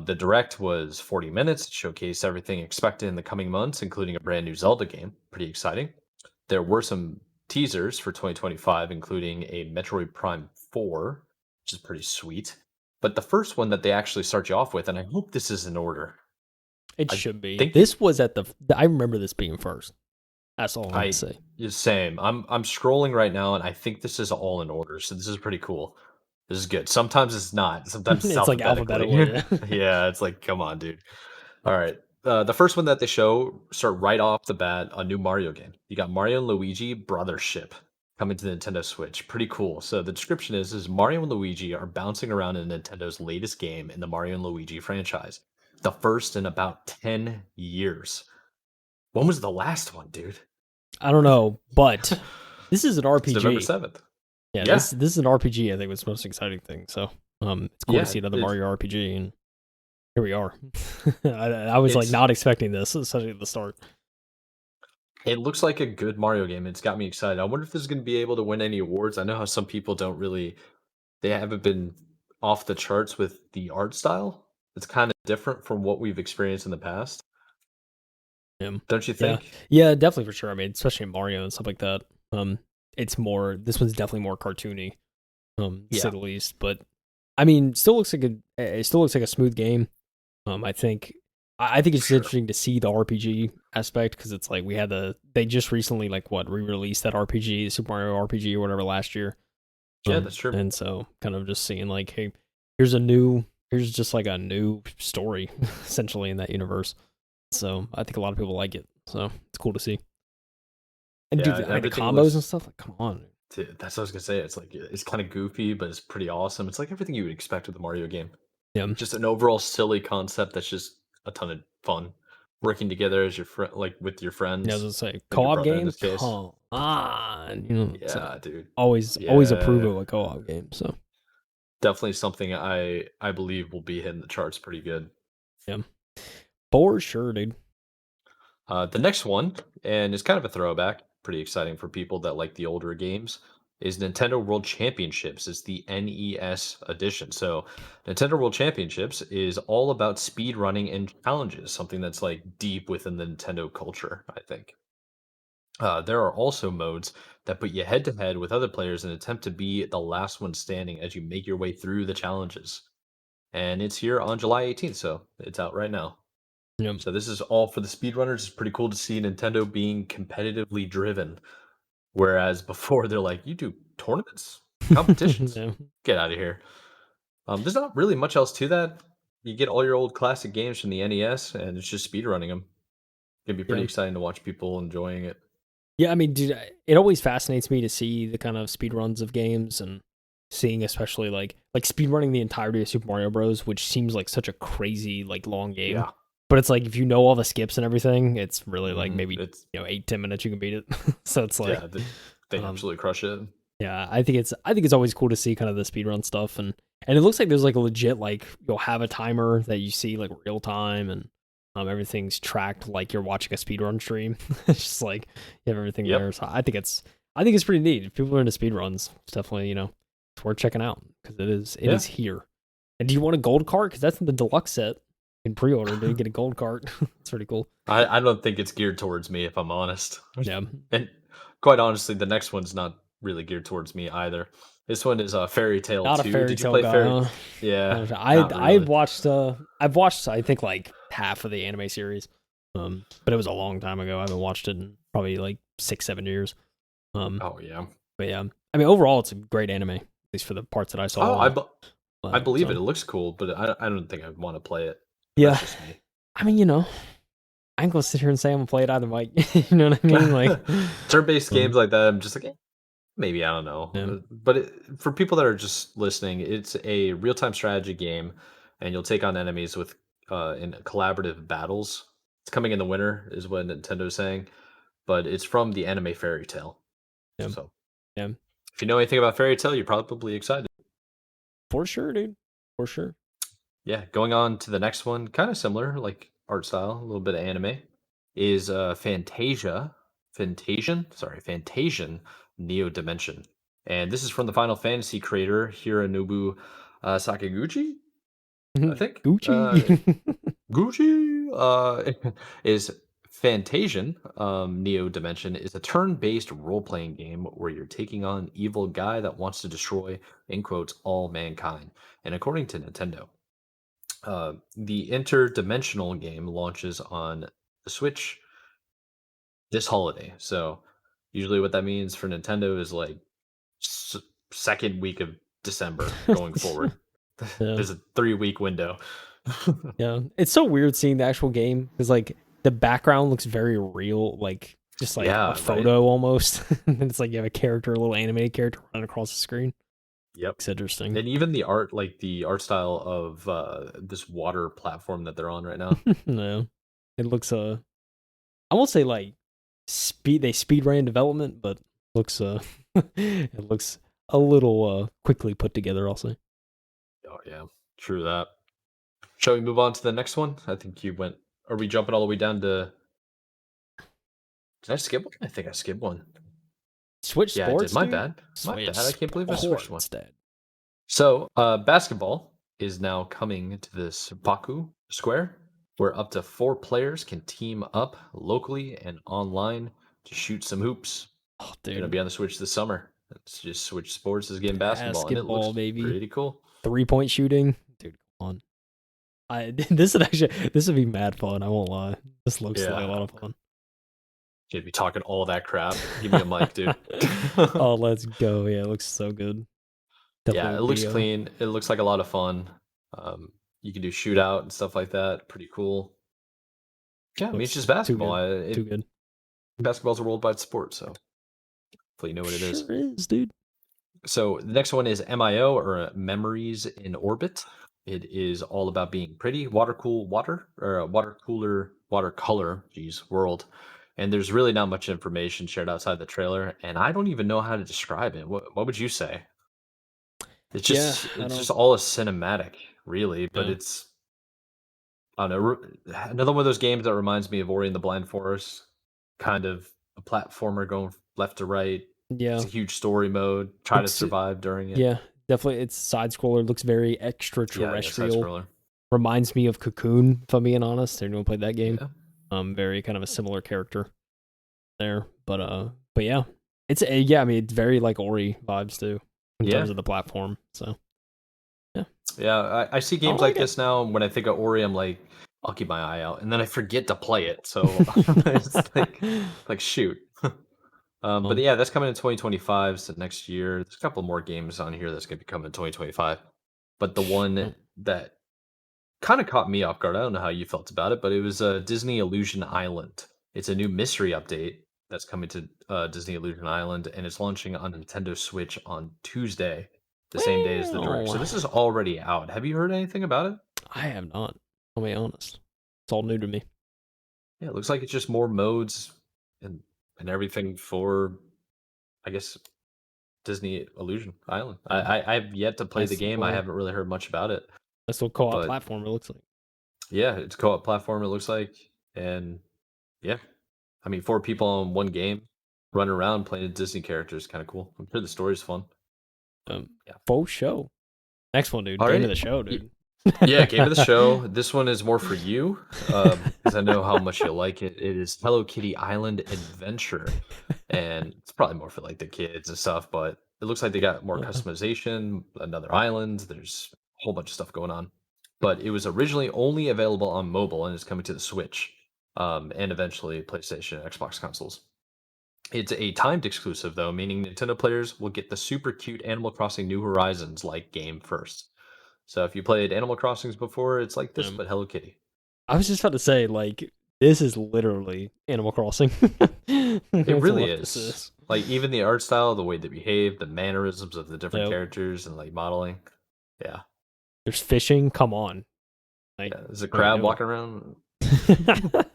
The Direct was 40 minutes. It showcased everything expected in the coming months, including a brand new Zelda game. Pretty exciting. There were some teasers for 2025, including a Metroid Prime 4, which is pretty sweet. But the first one that they actually start you off with, and I hope this is in order. It I should be. think This was at the. I remember this being first. That's all I'm gonna I say. same. I'm scrolling right now, and I think this is all in order. So this is pretty cool. This is good. Sometimes it's not. Sometimes it's It's like alphabetically. alphabetical. Yeah. Yeah, it's like, come on, dude. All right. The first one that they show start right off the bat a new Mario game. You got Mario and Luigi Brothership coming to the Nintendo Switch. Pretty cool. So the description is Mario and Luigi are bouncing around in Nintendo's latest game in the Mario and Luigi franchise. The first in about 10 years. When was the last one, dude? I don't know, but this is an It's November RPG. 7th. Yeah, Yeah. this is an RPG. I think was the most exciting thing. So it's cool to Yeah. see another Mario RPG, and here we are. I was like It's not expecting this, especially at the start. it looks like a good Mario game. It's got me excited. I wonder if this is going to be able to win any awards. I know how some people don't really they haven't been off the charts with the art style. It's kind of different from what we've experienced in the past. Yeah, Don't you yeah, think? yeah, definitely for sure. I mean, especially in Mario and stuff like that. It's more. This one's definitely more cartoony, to say Yeah, the least. But I mean, still looks like it still looks like a smooth game. I think I think for it's sure. interesting to see the RPG aspect because it's like they just recently like what re-released that RPG, Super Mario RPG or whatever last year. Yeah, that's true. And so kind of just seeing like, hey, here's just like a new story essentially in that universe. So I think a lot of people like it. So it's cool to see. And Yeah, dude, like the everything combos and looks. stuff, like come on. That's what I was gonna say. It's like it's kind of goofy, but it's pretty awesome. It's like everything you would expect with a Mario game. Yeah. Just an overall silly concept that's just a ton of fun. Working together as your friend, like with your Yeah, I was friends, gonna say like your co-op brother in game. this case. Come on, you know. So Yeah, dude. always approve Yeah, of a co-op game. So definitely something I believe will be hitting the charts pretty good. yeah, for sure, dude. The next one, and it's kind of a throwback, pretty exciting for people that like the older games. is Nintendo World Championships. It's the NES edition. So, Nintendo World Championships is all about speed running and challenges, something that's like deep within the Nintendo culture, I think. There are also modes that put you head to head with other players and attempt to be the last one standing as you make your way through the challenges. And it's here on July 18th, so it's out right now. Yep. So this is all for the speedrunners. It's pretty cool to see Nintendo being competitively driven. Whereas before they're like, you do tournaments, competitions, Yeah. get out of here. There's not really much else to that. You get all your old classic games from the NES, and it's just speedrunning them. It'd be pretty Yeah. exciting to watch people enjoying it. Yeah, I mean, dude, it always fascinates me to see the kind of speed runs of games and seeing especially like speed running the entirety of Super Mario Bros, which seems like such a crazy like long game. Yeah. But it's like if you know all the skips and everything, it's really like maybe It's 8-10 minutes you can beat it. So it's like, yeah, they um, absolutely crush it. yeah, I think it's always cool to see kind of the speed run stuff and it looks like there's like a legit like you'll have a timer that you see like real time and everything's tracked like you're watching a speedrun stream. It's just like you have everything Yep. there. So I think it's pretty neat. If people are into speedruns, it's definitely, it's worth checking out because it Yeah. is here. And do you want a gold cart? Because that's in the deluxe set. You can pre-order to get a gold cart. It's pretty cool. I don't think it's geared towards me, if I'm honest. Yeah. And quite honestly, the next one's not really geared towards me either. This one is Fairy Tale Not a 2. fairy Did you tale play guy, Fairy? huh? Yeah, I not I really. watched I've watched I think like half of the anime series. But it was a long time ago. I haven't watched it in probably like 6-7 years. Um Oh yeah. but yeah. I mean overall it's a great anime, at least for the parts that I Oh, saw and I believe it. so It looks cool, but I don't think I want to play it. But that's yeah. just me. I mean, I ain't gonna sit here and say I'm gonna play it either, Mike. You know what I mean? Like Turn-based games um like that, I'm just like, maybe I don't know. yeah. But for people that are just listening, it's a real-time strategy game, and you'll take on enemies with in collaborative battles. It's coming in the winter, is what Nintendo's saying, but it's from the anime Fairy Tale. Yeah. So Yeah. if you know anything about Fairy Tale, you're probably excited. For sure, dude. For sure. Yeah, going on to the next one, kind of similar, like art style, a little bit of anime, is Fantasian Neo Dimension. And this is from the Final Fantasy creator, Hironobu Sakaguchi, I think. Gucci. Gucci is Fantasian Neo Dimension is a turn-based role-playing game where you're taking on an evil guy that wants to destroy, in quotes, all mankind. And according to Nintendo, the interdimensional game launches on the Switch this holiday. So, usually, what that means for Nintendo is like s- second week of December going forward. Yeah. There's a 3 week window. Yeah, it's so weird seeing the actual game because like the background looks very real, like just like a Yeah, right. photo almost. And it's like you have a character, a little animated character running across the screen. Yep. It's interesting. And even the art, like the art style of this water platform that they're on right now. No, it looks I won't say like speed ran development, but looks it looks a little quickly put together. I'll say. Oh yeah, true that. Shall we move on to the next one? I think you went. Are we jumping all the way down to? Did I skip one? I think I skipped one. Switch Yeah, I did. sports, My dude. bad. My Switch bad. I can't believe I switched one. sports, dad. So, basketball is now coming to this Baku Square, where up to 4 players can team up locally and online to shoot some hoops. Oh, Gonna dude, be on the Switch this summer. It's just Switch Sports is getting basketball, and it basketball, looks baby. pretty cool. 3-point shooting, dude. Come on. This would be mad fun. I won't lie. This looks like a Yeah, lot of fun. you'd be talking all that crap. Give me a mic, dude. Oh, let's go. Yeah, it looks so good. Definitely Yeah, it would looks be clean. It looks like a lot of fun. You can do shootout and stuff like that. Pretty cool. Yeah, I mean it's looks just too basketball. good. Too good. Basketball's a worldwide sport, so hopefully you know what it is. Sure is, dude. So the next one is MIO or Memories in Orbit. It is all about being pretty, water cooler, watercolor, geez, world. And there's really not much information shared outside the trailer, and I don't even know how to describe it. What would you say? Yeah, I It's don't just all a cinematic, really, but know. it's I don't know. Another one of those games that reminds me of Ori and the Blind Forest, kind of a platformer going left to right. Yeah, It's a huge story mode. Try to looks survive during it. yeah, definitely. It's side scroller. Looks very Yeah, side extraterrestrial. scroller. Reminds me of Cocoon, if I'm being honest. Anyone played that game? Yeah, Very kind of a similar character there, but yeah, it's yeah. I mean, it's very like Ori vibes too in yeah, terms of the platform. So yeah, yeah. I see I games like like it. this now. And when I think of Ori, I'm like, I'll keep my eye out, and then I forget to play it. So it's like shoot. But um, yeah, that's coming in 2025, so next year. There's a couple more games on here that's gonna be coming in 2025. But the one um, that kind of caught me off guard. I don't know how you felt about it, but it was Disney Illusion Island. It's a new mystery update that's coming to Disney Illusion Island, and it's launching on Nintendo Switch on Tuesday, the same day as the direct. So well, this is already out. Have you heard anything about it? I have not. I'll be honest. It's all new to me. Yeah, it looks like it's just more modes and everything for, I guess, Disney Illusion Island. Um, I've yet to play the nice game. I little haven't really heard much about it, nice little co-op but platform. It looks like. yeah, it's a co-op platform. It looks like, and yeah, I mean, 4 people on 1 game, running around playing a Disney character is kinda cool. I'm sure the story's fun, but yeah. Faux show. Next one, dude. Game of Alright. the show, Y dude. yeah, game of the show. This one is more for you, because I know how much you like it. It is Hello Kitty Island Adventure, and it's probably more for, like, the kids and stuff, but it looks like they got more Uh, customization, another island, there's a whole bunch of stuff going on. But it was originally only available on mobile, and it's coming to the Switch, and eventually PlayStation and Xbox consoles. It's a timed exclusive, though, meaning Nintendo players will get the super cute Animal Crossing New Horizons like game first. So if you played Animal Crossings before, it's like this, um, but Hello Kitty. I was just about to say, like, this is literally Animal Crossing. It That's really what this is. is. Like even the art style, the way they behave, the mannerisms of the different Yep. characters and like modeling. Yeah. There's fishing. Come on. Like, Yeah. There's a what are we crab doing? walking around.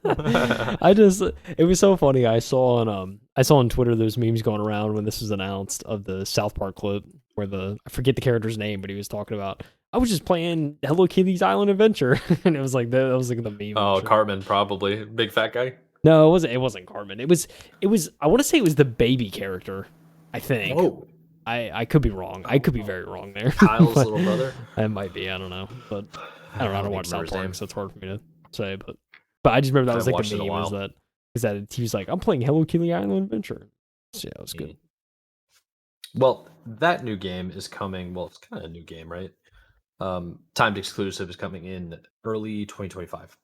I just it was so funny. I saw on Twitter those memes going around when this was announced of the South Park clip where the I forget the character's name, but he was talking about I was just playing Hello Kitty's Island Adventure, and it was like that was like the meme Oh, option. Cartman probably. Big fat guy. No, it wasn't Carmen. It was I want to say it was the baby character. I think Oh. I could be wrong. I could be Oh. very wrong there, Kyle's but little brother. it might be. I don't know, but I don't know. I I don't don't watch even remember South his Park, name. so it's hard for me to say. But I just remember that I was haven't like watched the it in a meme. while. Is that he was like, I'm playing Hello Kitty Island Adventure. So yeah, it was good. Mm. Well, that new game is coming. Well, it's kind of a new game, right? Timed exclusive is coming in early 2025.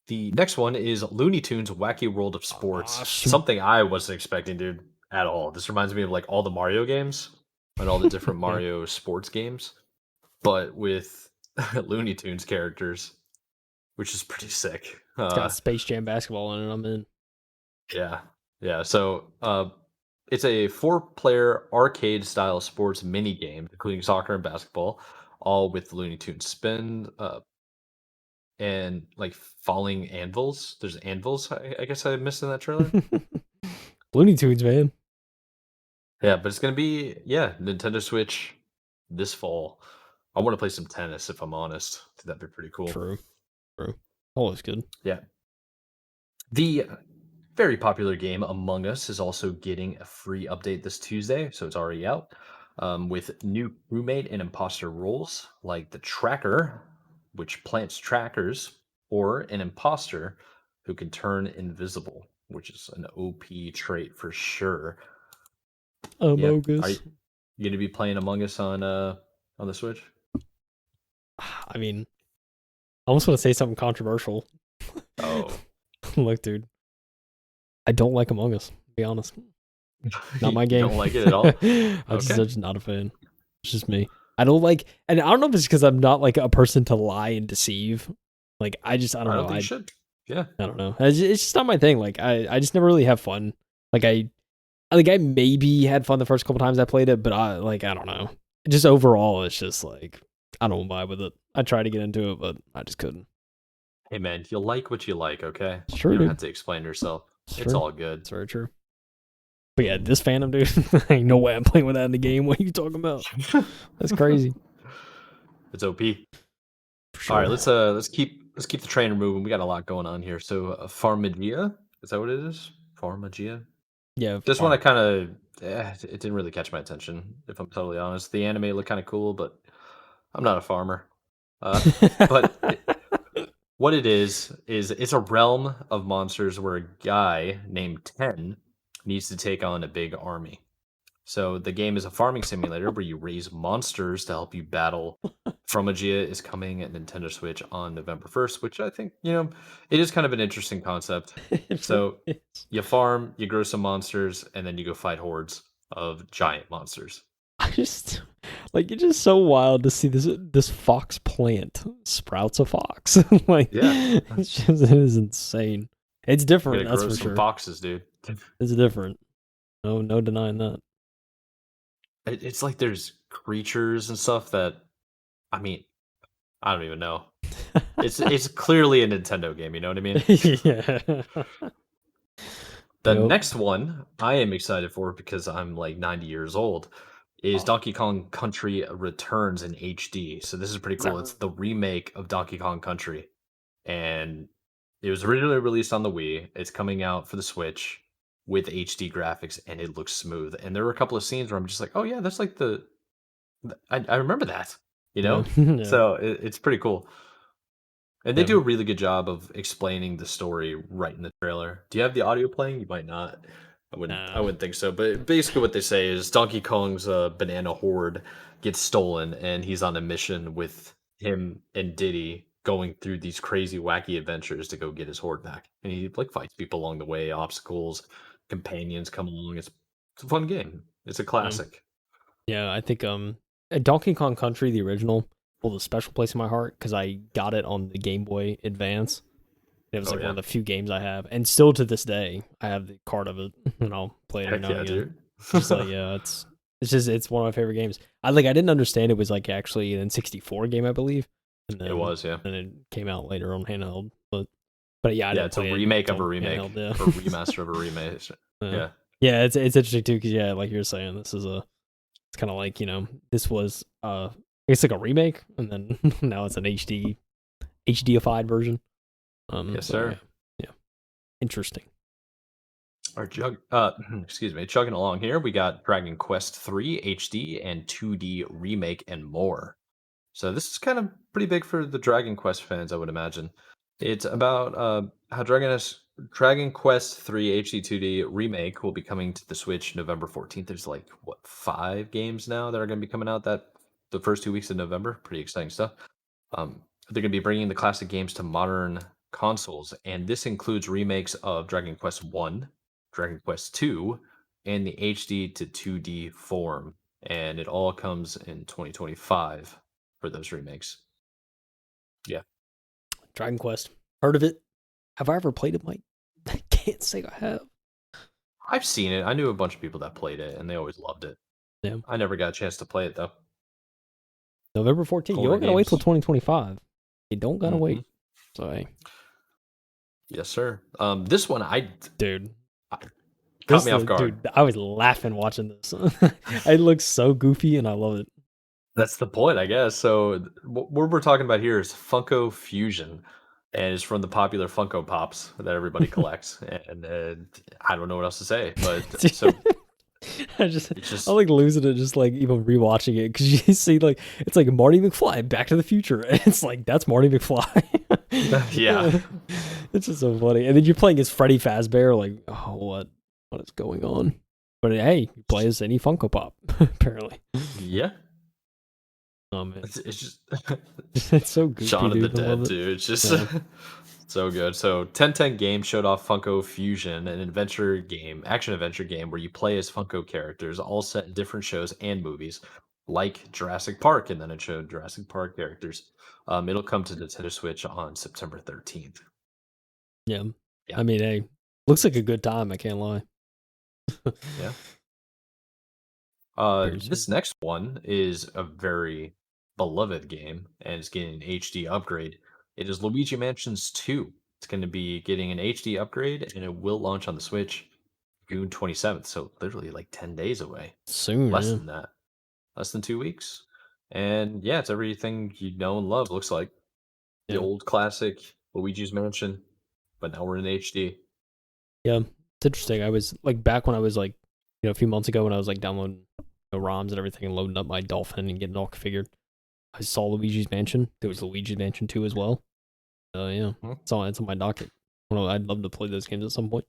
The next one is Looney Tunes Wacky World of Ah, Sports. shoot. Something I wasn't expecting, dude, at all. This reminds me of like all the Mario games and all the different Yeah, Mario sports games, but with Looney Tunes characters, which is pretty sick. it's got Space Jam basketball in it. I'm in. Yeah, yeah. So, it's a 4-player arcade style sports mini game, including soccer and basketball, all with Looney Tunes spin, and like falling anvils. There's anvils. I guess I missed in that trailer. Looney Tunes, man. Yeah, but it's gonna be Nintendo Switch this fall. I want to play some tennis if I'm honest. I think that'd be pretty cool. True, true. Always good. Yeah. The very popular game Among Us is also getting a free update this Tuesday, so it's already out. With new roommate and imposter roles like the tracker, which plants trackers, or an imposter who can turn invisible, which is an OP trait for sure. Yeah, Among are you Us. gonna be playing Among Us on the Switch? I mean, I almost want to say something controversial. Oh, Look, dude, I don't like Among Us. To be honest, not my you game. don't like it at all? I'm Okay, just not a fan. It's just me. I don't like, and I don't know if it's because I'm not like a person to lie and deceive. Like I I don't don't know. think you should. Yeah, I don't know. It's just not my thing. Like I just never really have fun. Like I maybe had fun the first couple times I played it, but I don't know. Just overall, it's just like I don't vibe with it. I tried to get into it, but I just couldn't. hey man, you like what you like, okay? It's You true, don't dude. have to explain yourself. It's It's true. all good. It's very true. But yeah, this Phantom, dude, ain't no way I'm playing with that in the game. What are you talking about? That's crazy. It's OP. For All right, sure. let's keep the trainer moving. We got a lot going on here. So, Pharmagia, is that what it is? Pharmagia. Yeah, This one I kind of it didn't really catch my attention, if I'm totally honest. The anime looked kind of cool, but I'm not a farmer. Uh, but what it is it's a realm of monsters where a guy named Ten needs to take on a big army. So the game is a farming simulator where you raise monsters to help you battle. Fromagia is coming at Nintendo Switch on November 1st, which I think, it is kind of an interesting concept. It really So is. you farm, you grow some monsters, and then you go fight hordes of giant monsters. I just like it's just so wild to see this fox plant sprouts a fox. Like Yeah, it is insane. It's you different, gotta that's grow for some sure. foxes, dude. It's different. No denying that. It's like there's creatures and stuff that, I mean, I don't even know. It's clearly a Nintendo game, you know what I mean? Yeah. The Yep. next one I am excited for because I'm like 90 years old is Oh, Donkey Kong Country Returns in HD. So this is pretty cool. It's the remake of Donkey Kong Country, and it was originally released on the Wii. It's coming out for the Switch with HD graphics, and it looks smooth. And there were a couple of scenes where I'm just like, oh yeah, that's like I remember that, you yeah. know. Yeah. So it's pretty cool. And they Yeah. do a really good job of explaining the story right in the trailer. Do you have the audio playing? You might not. I Nah. wouldn't think so. But basically what they say is Donkey Kong's banana horde gets stolen and he's on a mission with him and Diddy going through these crazy wacky adventures to go get his horde back. And he like fights people along the way, obstacles, companions come along. It's a fun game. It's a Yeah. classic. Yeah, I think Donkey Kong Country, the original, holds a special place in my heart because I got it on the Game Boy Advance. It was Oh like one yeah. of the few games I have, and still to this day, I have the card of it, and I'll play it every Heck now and yeah, again. dude. It's just like, yeah, it's one of my favorite games. I didn't understand it was like actually an N64 game, I believe, and It was, yeah. then it came out later on handheld. But yeah, I Yeah, didn't it's a play it remake of a until remake handheld. Yeah, or remaster of a remake. yeah, Yeah. yeah. It's interesting too because yeah, like you're saying, it's kind of like this was it's like a remake, and then now it's an HDified version. Yes, So yeah, sir. yeah, interesting. Our excuse me, chugging along here. We got Dragon Quest 3 HD and 2D remake and more. So this is kind of pretty big for the Dragon Quest fans, I would imagine. It's about how Dragon Quest 3 HD 2D remake will be coming to the Switch November 14th. There's like what 5 games now that are going to be coming out that the first 2 weeks of November. Pretty exciting stuff. They're going to be bringing the classic games to modern consoles, and this includes remakes of Dragon Quest 1, Dragon Quest 2, and the HD to 2D form. And it all comes in 2025 for those remakes. Yeah. Dragon Quest. Heard of it? Have I ever played it, Mike? I can't say I have. I've seen it. I knew a bunch of people that played it, and they always loved it. Yeah. I never got a chance to play it, though. November 14th. You Older don't gotta wait till games. 2025. You don't gotta Hmm. wait. So hey, Yes, sir. This one, dude. I caught me off guard. Dude, I was laughing watching this. It looks so goofy and I love it. That's the point, I guess. So what we're talking about here is Funko Fusion, and it's from the popular Funko Pops that everybody collects. And I don't know what else to say, but so I just it's I just like losing it just like even rewatching it because you see like it's like Marty McFly Back to the Future and it's like that's Marty McFly. yeah, It's just so funny. And then you're playing as Freddy Fazbear, like, oh what is going on? But hey, you play as any Funko Pop, apparently. yeah. Oh man. It's just It's so goofy, Shaun of the dude. I love Dead, it. dude. It's just Yeah. so good. So 1010 Games showed off Funko Fusion, an adventure game, action adventure game where you play as Funko characters, all set in different shows and movies, like Jurassic Park, and then it showed Jurassic Park characters. It'll come to Nintendo Switch on September 13th. Yeah. Yeah, I mean, hey, looks like a good time, I can't lie. yeah. Very This soon. next one is a very beloved game, and it's getting an HD upgrade. It is Luigi Mansions 2. It's going to be getting an HD upgrade, and it will launch on the Switch June 27th. So literally like 10 days away. Soon, Less yeah. than that. Less than 2 weeks. And yeah, it's everything you know and love. Looks like the Yeah. old classic Luigi's Mansion, but now we're in HD. Yeah. It's interesting. I was like back when I was like a few months ago when I was like downloading ROMs and everything and loading up my Dolphin and getting it all configured. I saw Luigi's Mansion. There was Luigi's Mansion 2 as well. Yeah, Hmm. it's on my docket. Well, I'd love to play those games at some point.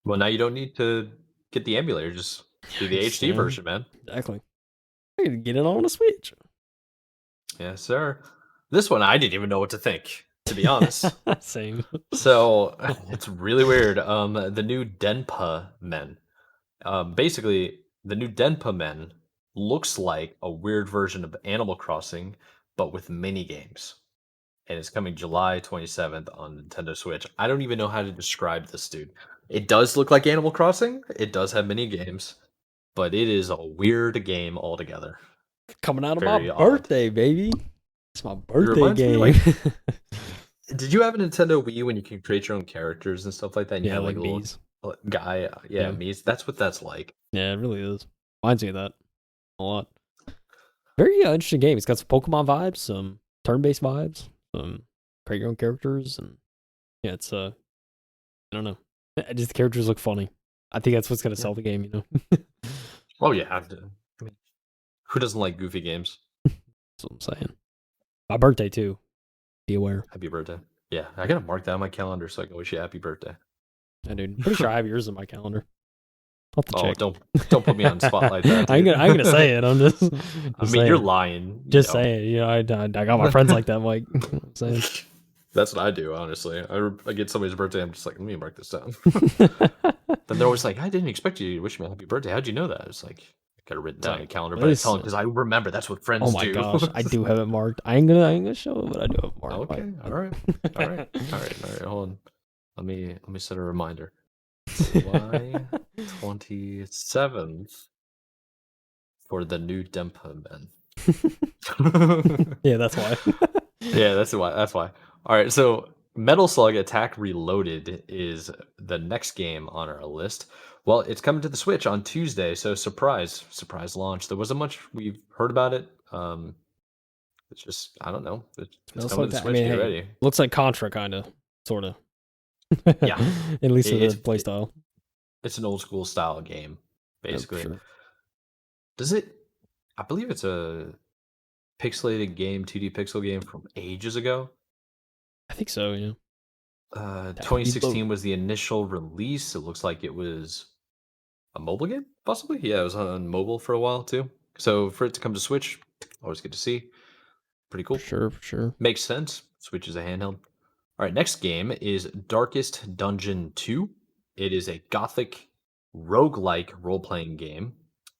Well, now you don't need to get the emulator. Just do the HD version, man. Exactly. I could get it on a Switch. Yes, sir. This one I didn't even know what to think, to be honest. Same. So it's really weird. The new Denpa men. Basically, the new Denpa men looks like a weird version of Animal Crossing, but with mini games. And it's coming July 27th on Nintendo Switch. I don't even know how to describe this, dude. It does look like Animal Crossing. It does have mini games, but it is a weird game altogether. Coming out of my Very odd. birthday, baby. It's my It birthday reminds me, game. like, did you have a Nintendo Wii when you can create your own characters and stuff like that? And you Yeah, had like like a little bees. guy, yeah, Yeah. me. That's what that's like. Yeah, it really is. Reminds me of that a lot. Very interesting game. It's got some Pokemon vibes, some turn-based vibes, some create your own characters, and yeah, it's I don't know. Just the characters look funny. I think that's what's gonna Yeah. sell the game, you know. Oh yeah, I mean, who doesn't like goofy games? That's what I'm saying. My birthday too. Be aware. Happy birthday. Yeah, I gotta mark that on my calendar so I can wish you a happy birthday. I dude, pretty sure I have yours in my calendar. I'll have to Oh, check. don't put me on the spot like that, I'm dude. gonna say it. I'm just I mean, you're saying. lying. Just saying. You know, I got my friends like that, Mike. I'm saying. That's what I do, honestly. I get somebody's birthday, I'm just like, let me mark this down. Then they're always like, I didn't expect you to wish me a happy birthday. How'd you know that? It's like, I got it written It's down in like, a calendar, what but I is? tell them because I remember that's what Oh friends my do. gosh, I do have it marked. I ain't gonna show it, but I do have it marked. Okay, all right, all right, all right. Hold on. Let me set a reminder. July 27th for the new Dempa men. Yeah, that's why. Yeah, that's why. That's why. All right, so Metal Slug Attack Reloaded is the next game on our list. Well, it's coming to the Switch on Tuesday, so surprise launch. There wasn't much we've heard about it. It's just I don't know. It's Smells coming like to the that. I Switch. mean, Get hey, ready. looks like Contra, kind of, sort of. Yeah, At least in the it's playstyle. it's an old school style game, Yeah, for basically. sure. Does it? I believe it's a pixelated game, 2D pixel game from ages ago. I think so. Yeah. Attack Reload. 2016 was the initial release. It looks like it was a mobile game, possibly. Yeah, it was on mobile for a while too. So for it to come to Switch, always good to see. Pretty For cool. sure. For sure. Makes sense. Switch is a handheld. All right, next game is Darkest Dungeon 2. It is a gothic roguelike role-playing game,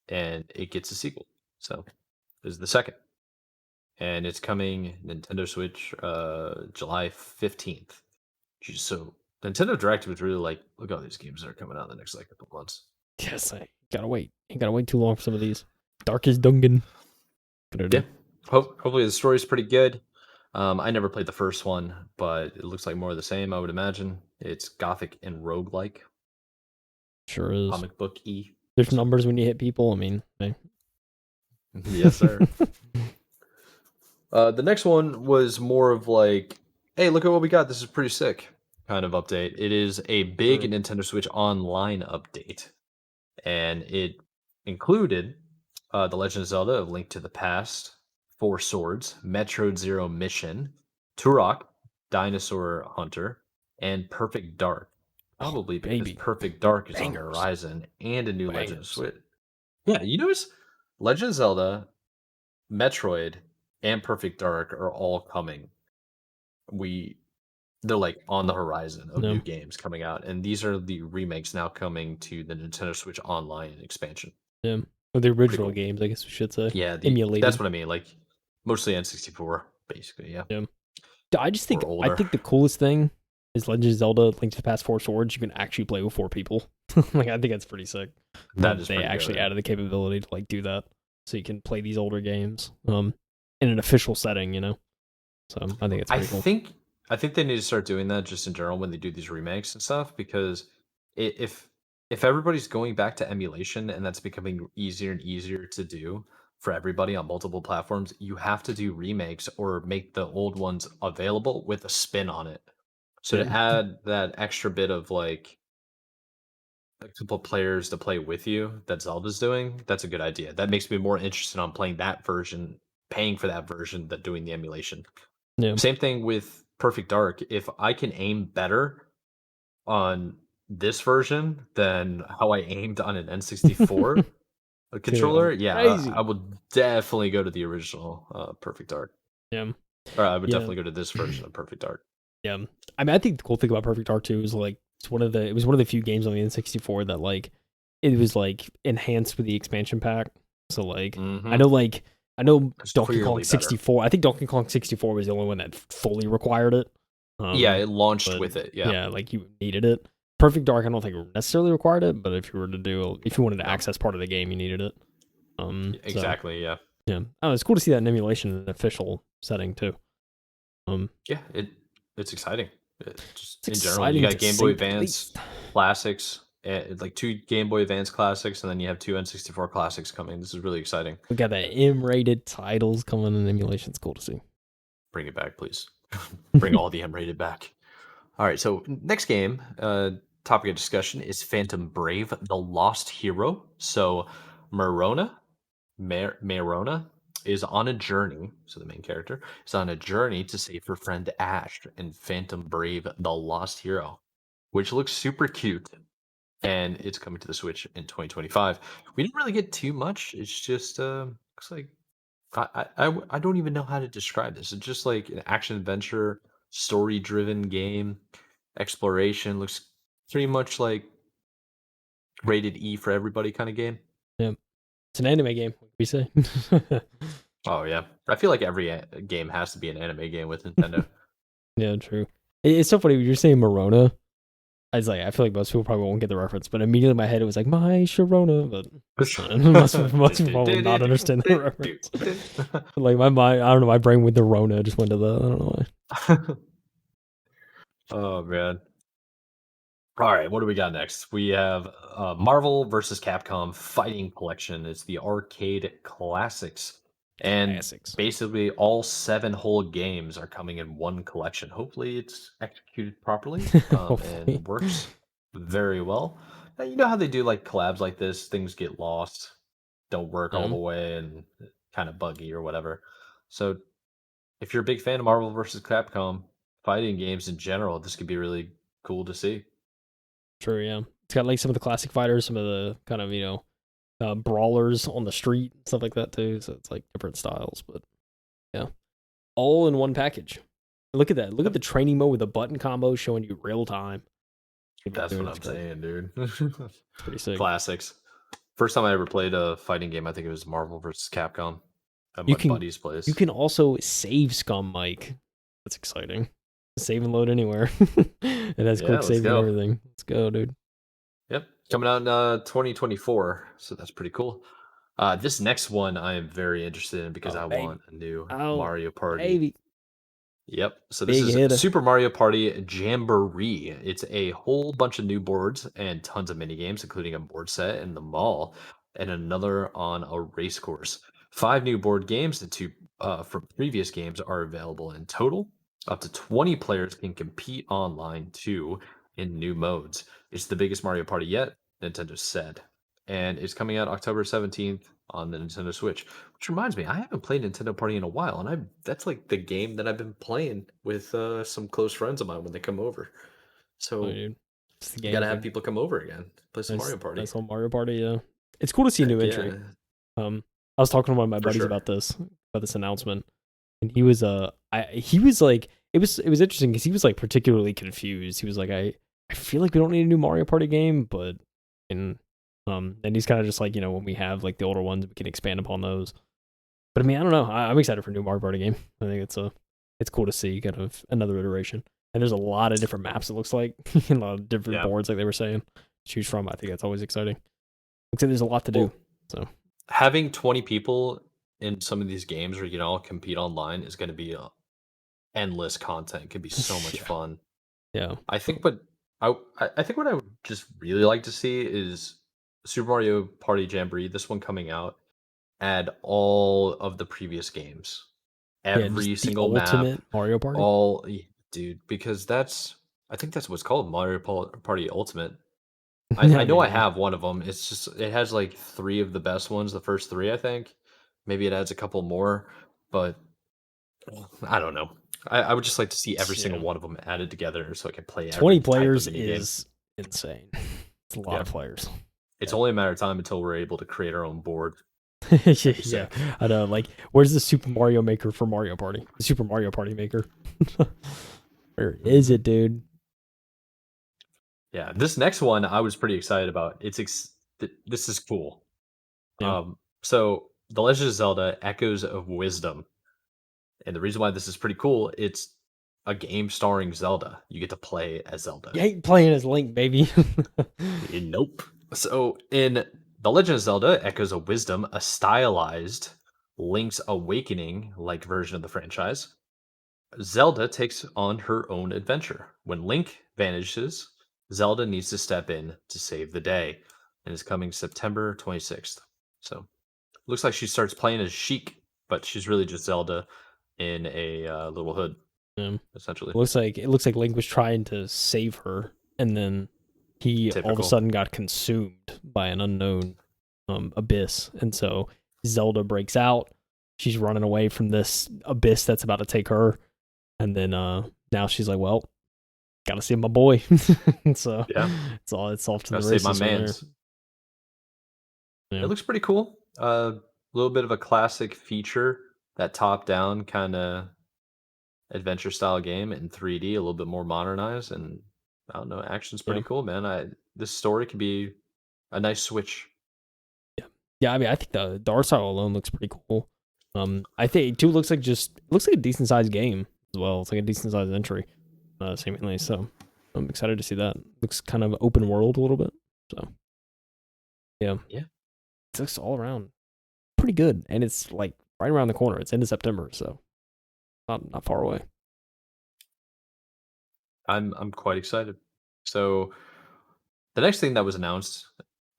and it gets a sequel. So this is the second. And it's coming Nintendo Switch July 15th. Jeez, so Nintendo Direct was really like, look at all these games that are coming out in the next like couple months. Yes, I gotta wait. Ain't gotta wait too long for some of these. Darkest Dungeon. Yeah. Hopefully the story's pretty good. I never played the first one, but it looks like more of the same, I would imagine. It's gothic and roguelike, Sure is. comic book y. There's So numbers when you hit people. I mean, hey. yes, sir. The next one was more of like, hey, look at what we got. This is pretty sick kind of update. It is a big Sure. Nintendo Switch Online update, and it included The Legend of Zelda: A Link to the Past, Four Swords, Metroid Zero Mission, Turok, Dinosaur Hunter, and Perfect Dark. Oh, Probably because baby. Perfect Dark is on the Bangers. horizon and a new Legend of Bangers. Switch. Yeah, you notice Legend of Zelda, Metroid, and Perfect Dark are all coming. We they're like on the horizon of No. new games coming out, and these are the remakes now coming to the Nintendo Switch Online expansion. Yeah. Or the Pretty original cool. games, I guess we should say. Yeah, that's Emulated. what I mean. Like mostly N64, basically. Yeah, Yeah. I just think or older. the coolest thing is Legend of Zelda: Link to the Past Four Swords. You can actually play with four people. Like I think that's pretty sick. That is They pretty actually good. added the capability to like do that, so you can play these older games in an official setting. You know, so I think it's I pretty cool. think I think they need to start doing that just in general when they do these remakes and stuff because if everybody's going back to emulation and that's becoming easier and easier to do for everybody on multiple platforms, you have to do remakes or make the old ones available with a spin on it. So Yeah, to add that extra bit of like a couple players to play with you that Zelda's doing, that's a good idea. That makes me more interested on playing that version, paying for that version than doing the emulation. Yeah. Same thing with Perfect Dark. If I can aim better on this version than how I aimed on an N64 Dude, controller, yeah, I crazy. would definitely go to the original Perfect Dark. Yeah. Or I would Yeah. definitely go to this version of Perfect Dark. Yeah. I mean, I think the cool thing about Perfect Dark 2 is like it was one of the few games on the N64 that like it was like enhanced with the expansion pack. So Hmm. like I know It's Donkey Kong clearly better. 64. I think Donkey Kong 64 was the only one that fully required it. Yeah, it launched But with it. Yeah. yeah, like you needed it. Perfect Dark, I don't think necessarily required it, but if you wanted to No. access part of the game, you needed it. So Exactly. Yeah. yeah, oh, it's cool to see that in emulation in an official setting too. Um, Yeah. It's exciting. Just it's in general, you exciting got to Game Boy say the Advance least. classics, like two Game Boy Advance classics, and then you have two N64 classics coming. This is really exciting. We got that M-rated titles coming in emulation. It's cool to see. Bring it back, please. Bring all the M-rated back. All right. So next game, topic of discussion is Phantom Brave: The Lost Hero. So Marona Mayrona is on a journey. So the main character is on a journey to save her friend Ash in Phantom Brave: The Lost Hero, which looks super cute, and it's coming to the Switch in 2025. We didn't really get too much. It's just looks like I don't even know how to describe this. It's just like an action adventure, story driven game. Exploration looks pretty much like rated E for everybody kind of game. Yeah, it's an anime game. What we say. Oh yeah, I feel like every game has to be an anime game with Nintendo. Yeah, true. It's so funny when you're saying Morona. I feel like most people probably won't get the reference, but immediately in my head it was like my Sharona, but most people probably will not understand the reference. Like my mind, I don't know, my brain with the Rona just went to the I don't know why. Oh man. All right, what do we got next? We have Marvel versus Capcom Fighting Collection. It's the arcade classics, and Classics. basically all seven whole games are coming in one collection. Hopefully, it's executed properly Hopefully. and works very well. Now, you know how they do like collabs like this? Things get lost, don't work all the Um, way, and kind of buggy or whatever. So, if you're a big fan of Marvel versus Capcom fighting games in general, this could be really cool to see. True, yeah. It's got like some of the classic fighters, some of the kind of, brawlers on the street, stuff like that too. So it's like different styles, but yeah. All in one package. Look at that. Look at Yep. the training mode with the button combo showing you real time. That's what It's I'm great. saying, dude. It's pretty sick. Classics. First time I ever played a fighting game, I think it was Marvel versus Capcom at You my can buddy's you place. can also save Scum Mike. That's exciting. Save and load anywhere. It has Yeah, quick let's save and go. everything. Let's go, dude. Yep, coming out in 2024, so that's pretty cool. This next one I am very interested in because Oh I baby. want a new Oh Mario Party. baby. Yep. So this Big is hitter. Super Mario Party Jamboree. It's a whole bunch of new boards and tons of mini games, including a board set in the mall and another on a race course. Five new board games and two from previous games are available in total. Up to 20 players can compete online too in new modes. It's the biggest Mario Party yet, Nintendo said. And it's coming out October 17th on the Nintendo Switch. Which reminds me, I haven't played Nintendo Party in a while, and I that's like the game that I've been playing with some close friends of mine when they come over. Oh, So dude. It's the I game gotta of have a people come over again, play some nice Mario Party. nice little Mario Party, yeah. It's cool to see a new Heck entry. yeah, I was talking to one of my for buddies sure. about this announcement, and he was like, it was interesting because he was like particularly confused. He was like, I feel like we don't need a new Mario Party game, but and he's kind of just like, when we have like the older ones, we can expand upon those. But I mean, I don't know. I'm excited for a new Mario Party game. I think it's cool to see kind of another iteration. And there's a lot of different maps. It looks like and a lot of different Yeah. boards, like they were saying, to choose from. I think that's always exciting. Looks like there's a lot to do. Well, So having 20 people in some of these games where you can all compete online is going to be endless content. It could be so much yeah, fun. yeah, I think what I think what I would just really like to see is Super Mario Party Jamboree, this one coming out, add all of the previous games. yeah. Just Every the single map, ultimate Mario Party. all dude, because that's I think that's what's called Mario Party Ultimate. I I know mean, I yeah, have one of them. It's just it has like 3 of the best ones, the first 3, I think. Maybe it adds a couple more, but I don't know. I would just like to see every single yeah. one of them added together so I can play 20 every type of players mini game. is insane. It's a lot Yeah. of players. It's Yeah. only a matter of time until we're able to create our own board. That'd be Yeah, sick. I know. Like, where's the Super Mario Maker for Mario Party? The Super Mario Party Maker. Where is Mhm. it, dude? Yeah, this next one I was pretty excited about. This is cool. Yeah. So The Legend of Zelda: Echoes of Wisdom, and the reason why this is pretty cool, it's a game starring Zelda. You get to play as Zelda. You ain't playing as Link, baby. Nope. So in The Legend of Zelda: Echoes of Wisdom, a stylized Link's Awakening like version of the franchise, Zelda takes on her own adventure. When Link vanishes, Zelda needs to step in to save the day, and is coming September 26th. So looks like she starts playing as Sheik, but she's really just Zelda in a little hood, Yeah. essentially. It looks like Link was trying to save her, and then he all of a Typical. sudden got consumed by an unknown abyss, and so Zelda breaks out. She's running away from this abyss that's about to take her, and then now she's like, "Well, gotta save my boy." So Yeah, it's off to gotta the save my races from there. man's. Yeah, It looks pretty cool. A little bit of a classic feature, that top-down kind of adventure style game in 3D, a little bit more modernized, and I don't know, action's yeah, pretty cool, man. This story could be a nice switch. yeah, yeah. I mean, I think the art style alone looks pretty cool. I think it too looks like a decent sized game as well. It's like a decent sized entry, seemingly. So I'm excited to see that. Looks kind of open world a little bit. So yeah, Yeah, it looks all around pretty good, and it's like right around the corner. It's into September, so not far away. I'm quite excited. So the next thing that was announced,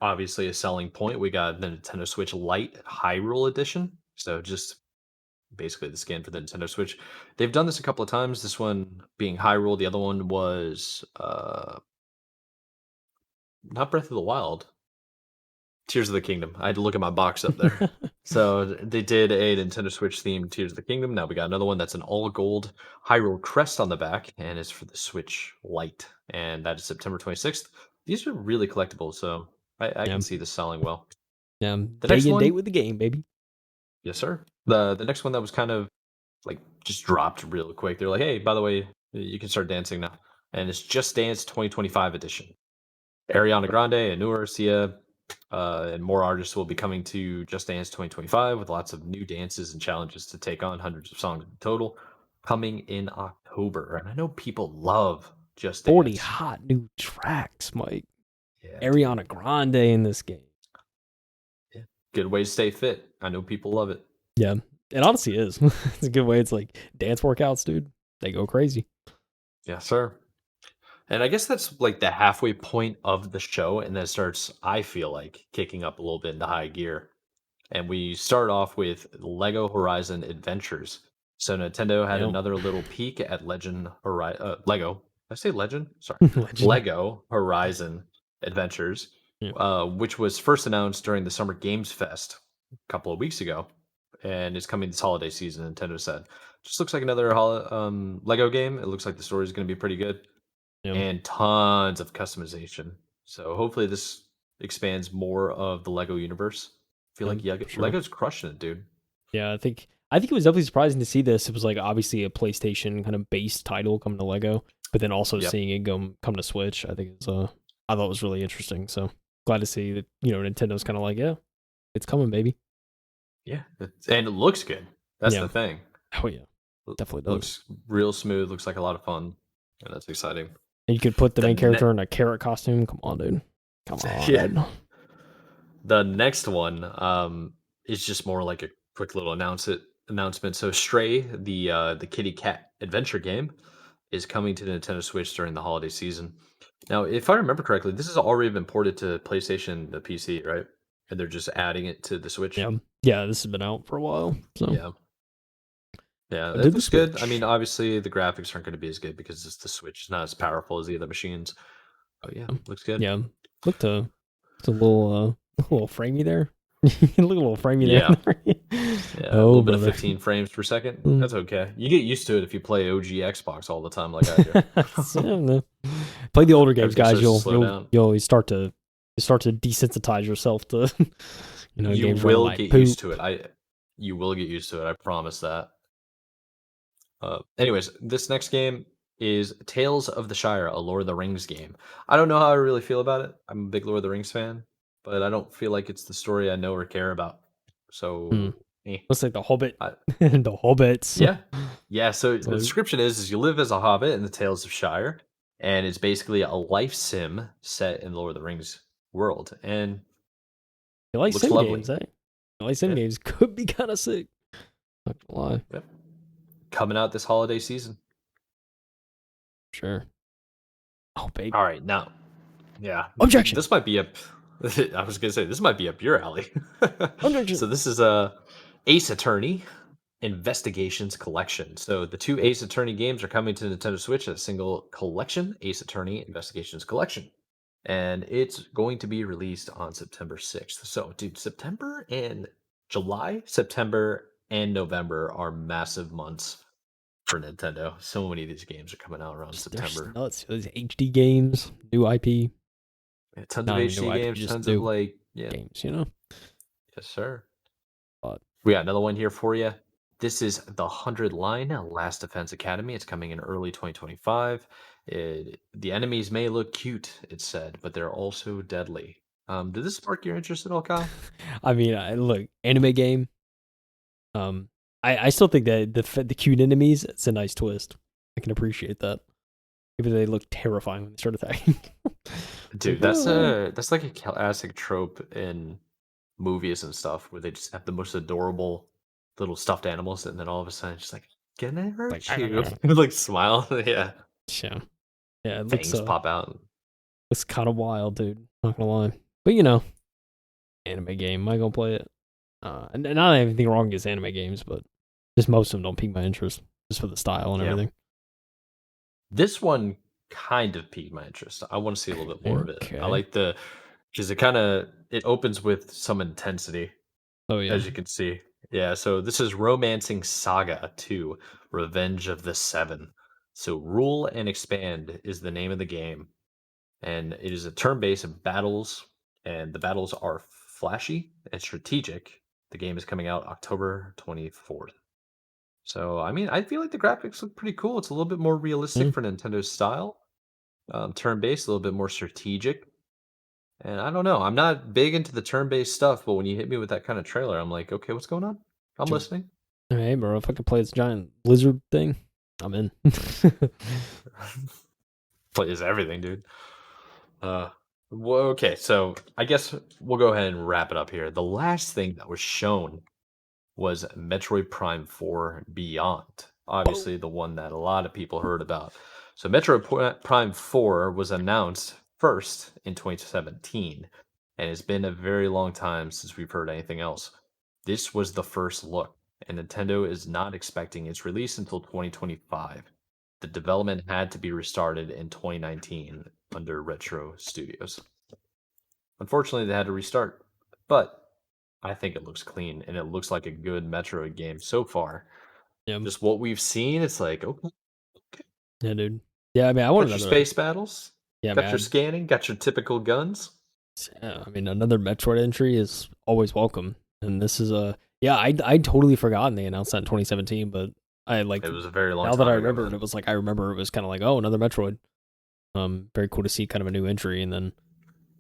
obviously a selling point, we got the Nintendo Switch Lite Hyrule Edition. So just basically the skin for the Nintendo Switch. They've done this a couple of times. This one being Hyrule, the other one was not Breath of the Wild. Tears of the Kingdom. I had to look at my box up there. So they did a Nintendo Switch themed Tears of the Kingdom. Now we got another one that's an all gold Hyrule crest on the back, and it's for the Switch Lite, and that is September 26th. These are really collectible, so I Yeah, can see this selling well. yeah. The Day next and date one, with the game, baby. yes sir. The next one that was kind of like just dropped real quick. They're like, hey, by the way, you can start dancing now, and it's Just Dance 2025 edition. Ariana Grande, Anura, Sia, and more artists will be coming to Just Dance 2025 with lots of new dances and challenges to take on, hundreds of songs in total, coming in October. And I know people love Just 40 Dance. hot new tracks, Mike. Yeah, dude. Ariana Grande in this game. Yeah. Good way to stay fit. I know people love it. Yeah, it honestly is. It's a good way. It's like dance workouts, dude. They go crazy. Yes, sir. And I guess that's like the halfway point of the show, and then it starts, I feel like, kicking up a little bit into high gear. And we start off with Lego Horizon Adventures. So Nintendo had Yep. another little peek at Legend Horizon. Lego. Did I say Legend? Sorry, Legend. Lego Horizon Adventures, Yeah. which was first announced during the Summer Games Fest a couple of weeks ago, and is coming this holiday season. Nintendo said, just looks like another Lego game. It looks like the story is going to be pretty good, Yeah. and tons of customization. So hopefully this expands more of the Lego universe. I feel Yeah. like For sure. Lego's crushing it, dude. Yeah. I think it was definitely surprising to see this. It was like obviously a PlayStation kind of base title coming to Lego, but then also Yep. seeing it come to Switch. I thought it was really interesting. So glad to see that Nintendo's kind of like, yeah, it's coming, baby. Yeah, and it looks good. That's Yeah. the thing. Oh yeah, definitely does. Looks real smooth. Looks like a lot of fun, and that's exciting. And you could put the The main ne- character in a carrot costume. Come on, dude. Come on, yeah, dude. the next one is just more like a quick little announcement. So Stray, the kitty cat adventure game, is coming to the Nintendo Switch during the holiday season. Now, if I remember correctly, this has already been ported to PlayStation, the PC, right? And they're just adding it to the Switch. Yeah. Yeah, this has been out for a while. So Yeah. Yeah, to it the looks good. I mean, Switch. obviously the graphics aren't going to be as good because it's the Switch. It's not as powerful as the other machines. But yeah, looks good. Yeah. looked a little framey there. Look a little framey Yeah. there. Yeah, a Oh little bit of brother. 15 frames per second. Mm. That's okay. You get used to it if you play OG Xbox all the time like I do. Play the older games, Everything guys. starts to You'll slow you'll down. you'll start to desensitize yourself to You games running will like get used poop. to it. You will get used to it. I promise that. Anyways, this next game is Tales of the Shire, a Lord of the Rings game. I don't know how I really feel about it. I'm a big Lord of the Rings fan, but I don't feel like it's the story I know or care about. Hmm. So, eh. Looks like the Hobbit, I, the Hobbits. yeah, yeah. So the So description is you live as a hobbit in the Tales of Shire, and it's basically a life sim set in Lord of the Rings world, and you like looks sim lovely. games, eh? You like sim Yeah, games could be kind of sick. Not gonna lie. yeah. Coming out this holiday season. Sure. Oh babe. All right, now yeah, Objection. this might be up. I was gonna say this might be up your alley. Objection. So this is a Ace Attorney Investigations Collection. So the two Ace Attorney games are coming to Nintendo Switch as a single collection, Ace Attorney Investigations Collection, and it's going to be released on September 6th. So, dude, September and November are massive months for Nintendo. So many of these games are coming out around They're just September. nuts. Those HD games, new IP, Yeah, tons of not even new HD IP, games, just tons of new like, yeah, games. You know. yes, sir. But We got another one here for you. This is the 100 line Last Defense Academy. It's coming in early 2025. The enemies may look cute, it said, but they're also deadly. Did this spark your interest at all, Kyle? I mean, look, anime game. Um, I still think that the cute enemies, it's a nice twist. I can appreciate that. Even though they look terrifying when they start attacking. Like, Dude, that's like a classic trope in movies and stuff where they just have the most adorable little stuffed animals, and then all of a sudden, it's just like, "Can I like, hurt you?" Like smile, yeah. yeah, yeah. It Fangs pop out. looks kind of wild, dude. Not gonna lie, but anime game. Am I gonna play it? And not anything wrong against anime games, but just most of them don't pique my interest, just for the style and Yeah. everything. This one kind of piqued my interest. I want to see a little bit more of it. I Okay. like because it opens with some intensity, Oh yeah. as you can see. Yeah, so this is Romancing Saga 2, Revenge of the Seven. So Rule and Expand is the name of the game, and it is a turn-based battles, and the battles are flashy and strategic. The game is coming out October 24th. So, I mean, I feel like the graphics look pretty cool. It's a little bit more realistic Mm, for Nintendo's style, turn-based, a little bit more strategic. And I don't know, I'm not big into the turn-based stuff, but when you hit me with that kind of trailer, I'm like, okay, what's going on? I'm sure. listening. Hey, bro, if I could play this giant lizard thing, I'm in. Plays everything, dude. Uh, well, okay, so I guess we'll go ahead and wrap it up here. The last thing that was shown was Metroid Prime 4 Beyond. Boom. Obviously, the one that a lot of people heard about. So, Prime 4 was announced first in 2017, and it's been a very long time since we've heard anything else. This was the first look, and Nintendo is not expecting its release until 2025. The development had to be restarted in 2019 under Retro Studios. Unfortunately, they had to restart, but I think it looks clean and it looks like a good Metroid game so far. Yeah, Just what we've seen, it's like, okay, yeah, dude. Yeah, I mean, I want got your another. space battles, Yeah, got your man. scanning, got your typical guns. Yeah, I mean, another Metroid entry is always welcome, and this is a yeah. I totally forgotten they announced that in 2017, but I like It was a very long now that I time ago, remembered, man. it was like I remember it was kind of like oh another Metroid. Very cool to see kind of a new entry, and then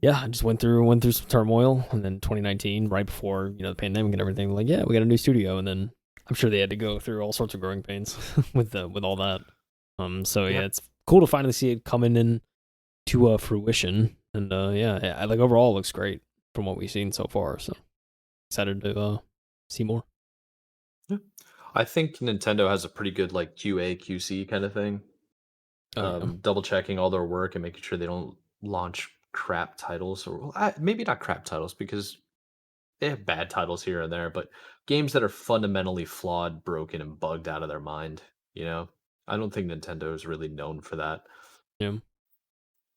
yeah, I just went through some turmoil, and then 2019, right before the pandemic and everything, like yeah, we got a new studio, and then I'm sure they had to go through all sorts of growing pains with all that. So yeah, Yep. it's cool to finally see it coming in to fruition, and yeah, I like overall it looks great from what we've seen so far. So excited to see more. Yeah. I think Nintendo has a pretty good like QA QC kind of thing. Oh yeah, Double checking all their work and making sure they don't launch crap titles, or well, maybe not crap titles because they have bad titles here and there, but games that are fundamentally flawed, broken, and bugged out of their mind. You know, I don't think Nintendo is really known for that. yeah.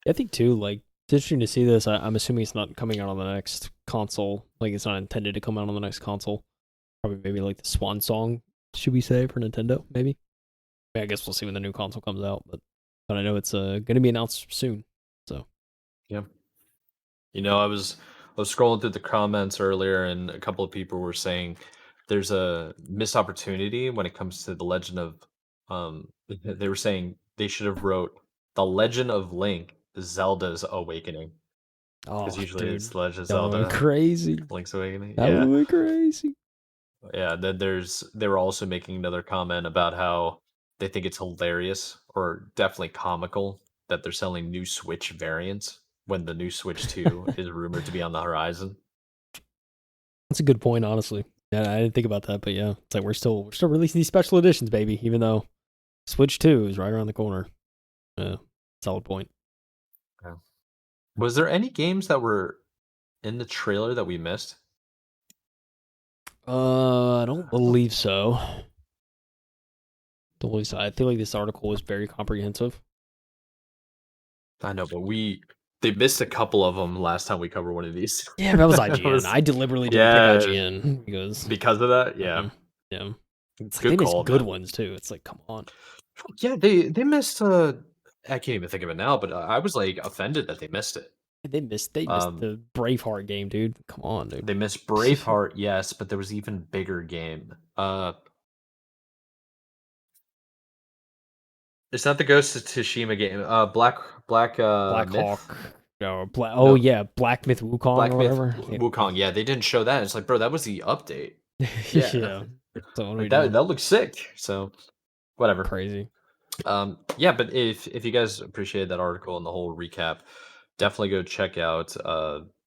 I think too. Like It's interesting to see this. I'm assuming it's not coming out on the next console. Like it's not intended to come out on the next console. Probably maybe like the swan song, should we say, for Nintendo? Maybe. I guess we'll see when the new console comes out, but I know it's going to be announced soon. So Yeah. I was scrolling through the comments earlier, and a couple of people were saying there's a missed opportunity when it comes to the Legend of. They were saying they should have wrote the Legend of Link, Zelda's Awakening, because oh, usually it's dude, the Legend of that would have been Zelda, crazy. Link's Awakening. That Yeah, would have been crazy. yeah. Then they were also making another comment about how they think it's hilarious or definitely comical that they're selling new Switch variants when the new Switch 2 is rumored to be on the horizon. That's a good point, honestly. Yeah, I didn't think about that, but yeah, it's like we're still releasing these special editions, baby. Even though Switch 2 is right around the corner. Yeah, solid point. Yeah. Was there any games that were in the trailer that we missed? I don't believe so. Don't believe so. I feel like this article was very comprehensive. I know, but they missed a couple of them last time we covered one of these. Yeah, that was That IGN. was I deliberately didn't pick yeah, IGN because, because of that. Yeah, yeah, it's like they good missed call, good man. ones too. It's like, come on. Yeah, they missed. I can't even think of it now, but I was like offended that they missed it. They missed Um, the Braveheart game, dude. Come on, dude. they missed Braveheart, yes, but there was even bigger game. It's not the Ghost of Tsushima game. Black Black Myth. Hawk. No, oh No, yeah, Black Myth Wukong or Black Myth whatever. Wukong. Yeah, they didn't show that. It's like, bro, that was the update. Yeah, Yeah. So what are we like that doing? that looks sick. So whatever. Crazy. Yeah, but if you guys appreciated that article and the whole recap, definitely go check out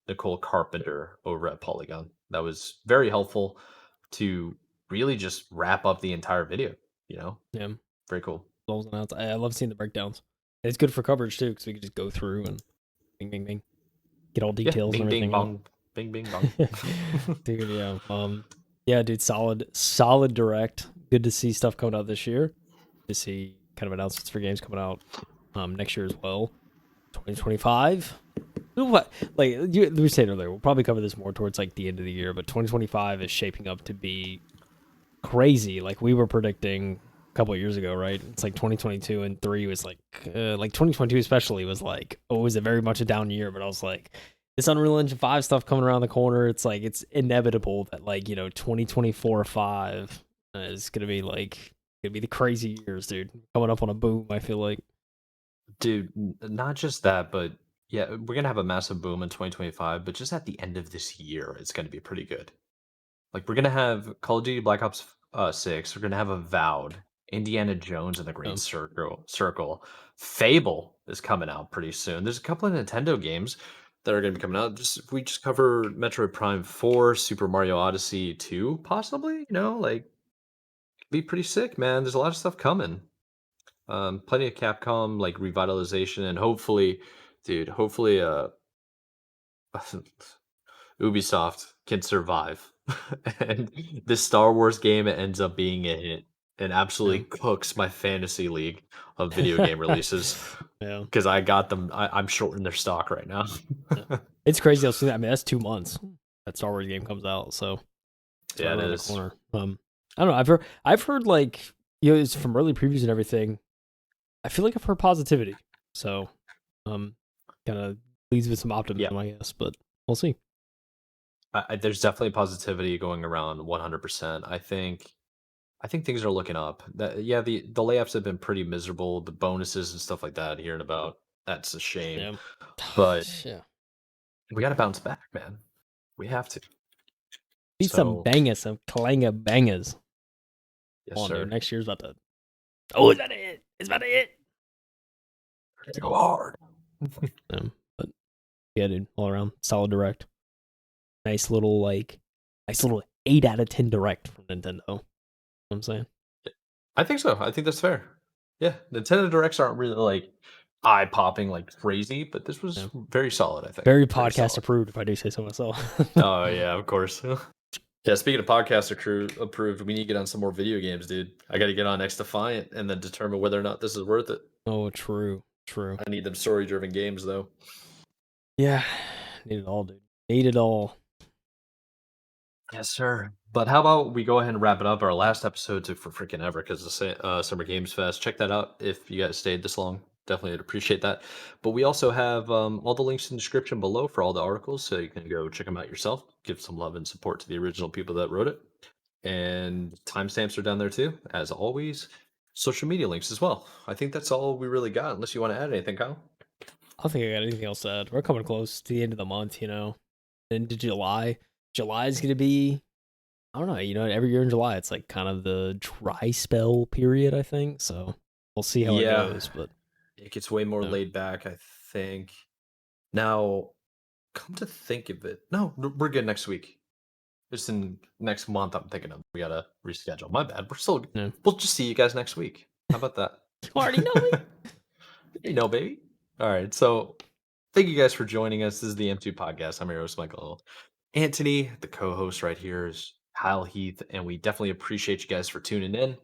Nicole Carpenter over at Polygon. That was very helpful to really just wrap up the entire video. You know, Yeah. very cool. I love seeing the breakdowns. It's good for coverage too, because we can just go through and bing, bing, bing, get all Yeah, details and bing bing everything out. bong, bing bing bong. Dude, yeah. Yeah, dude, solid direct. Good to see stuff coming out this year. To see kind of announcements for games coming out next year as well. 2025. What like we said earlier, we'll probably cover this more towards like the end of the year, but 2025 is shaping up to be crazy. Like we were predicting a couple of years ago, right? It's like 2022 and 3 was like 2022 especially was like, oh, it was a very much a down year, but I was like, this Unreal Engine 5 stuff coming around the corner, it's like it's inevitable that like, 2024 5 is gonna be the crazy years, dude. Coming up on a boom, I feel like. Dude, not just that, but yeah, we're gonna have a massive boom in 2025, but just at the end of this year, it's gonna be pretty good. Like we're gonna have Call of Duty Black Ops 6. We're gonna have Avowed, Indiana Jones and the Great Um, Circle. Fable is coming out pretty soon. There's a couple of Nintendo games that are gonna be coming out. Just if we just cover Metroid Prime 4, Super Mario Odyssey 2, possibly, like be pretty sick, man. There's a lot of stuff coming. Plenty of Capcom like revitalization and hopefully, dude, hopefully Ubisoft can survive. And this Star Wars game ends up being a hit and absolutely yeah. cooks my fantasy league of video game releases Yeah. because I got them. I'm short in their stock right now. Yeah. It's crazy. I'll see that. I mean, that's 2 months that Star Wars game comes out, so it's right Yeah, it around the is. corner. I don't know. I've heard like it's from early previews and everything. I feel like I've heard positivity, so um, kind of leads with some Yeah, optimism, I guess. But we'll see. there's definitely positivity going around 100%. I think things are looking up. That yeah, the layoffs have been pretty miserable. The bonuses and stuff like that, hearing about that's a shame. Yeah. But Yeah. we got to bounce back, man. We have to. Need some So bangers, some clanger bangers. yes, Come on, dude. sir. Next year's about to. Oh, is that it? It's about to hit. We're gonna go hard. But yeah, dude, all around solid direct. Nice little 8 out of 10 direct from Nintendo. You know what I'm saying? I think so. I think that's fair. Yeah, Nintendo Directs aren't really like eye popping like crazy, but this was Yeah. very solid. I think Very very podcast solid. approved, if I do say so myself. Oh yeah, of course. Yeah, speaking of podcast approved, we need to get on some more video games, dude. I got to get on X Defiant and then determine whether or not this is worth it. Oh, true. True. I need them story driven games though. Yeah, need it all, dude. Need it all. Yes, sir. But how about we go ahead and wrap it up? Our last episode took for freaking ever because the Summer Games Fest. Check that out if you guys stayed this long. Definitely would appreciate that. But we also have all the links in the description below for all the articles, so you can go check them out yourself. Give some love and support to the original people that wrote it. And timestamps are down there too, as always. Social media links as well. I think that's all we really got, unless you want to add anything, Kyle. I don't think I got anything else to add. We're coming close to the end of the month, into July. July is gonna be, I don't know, every year in July it's like kind of the dry spell period, I think. So we'll see how it Yeah, goes. But it gets way more you know, laid back, I think. Now, come to think of it, no, we're good next week. Just in next month, I'm thinking of we gotta reschedule. My bad. you know, We'll just see you guys next week. How about you already know me. that? You know, baby. All right. So thank you guys for joining us. This is the M2 podcast. I'm your host, Michael Anthony. The co-host right here is Kyle Heath, and we definitely appreciate you guys for tuning in.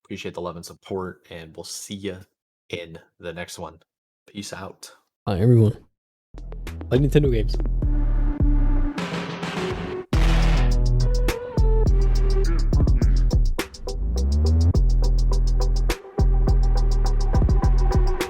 Appreciate the love and support, and we'll see you in the next one. Peace out. Hi everyone. Play Nintendo games.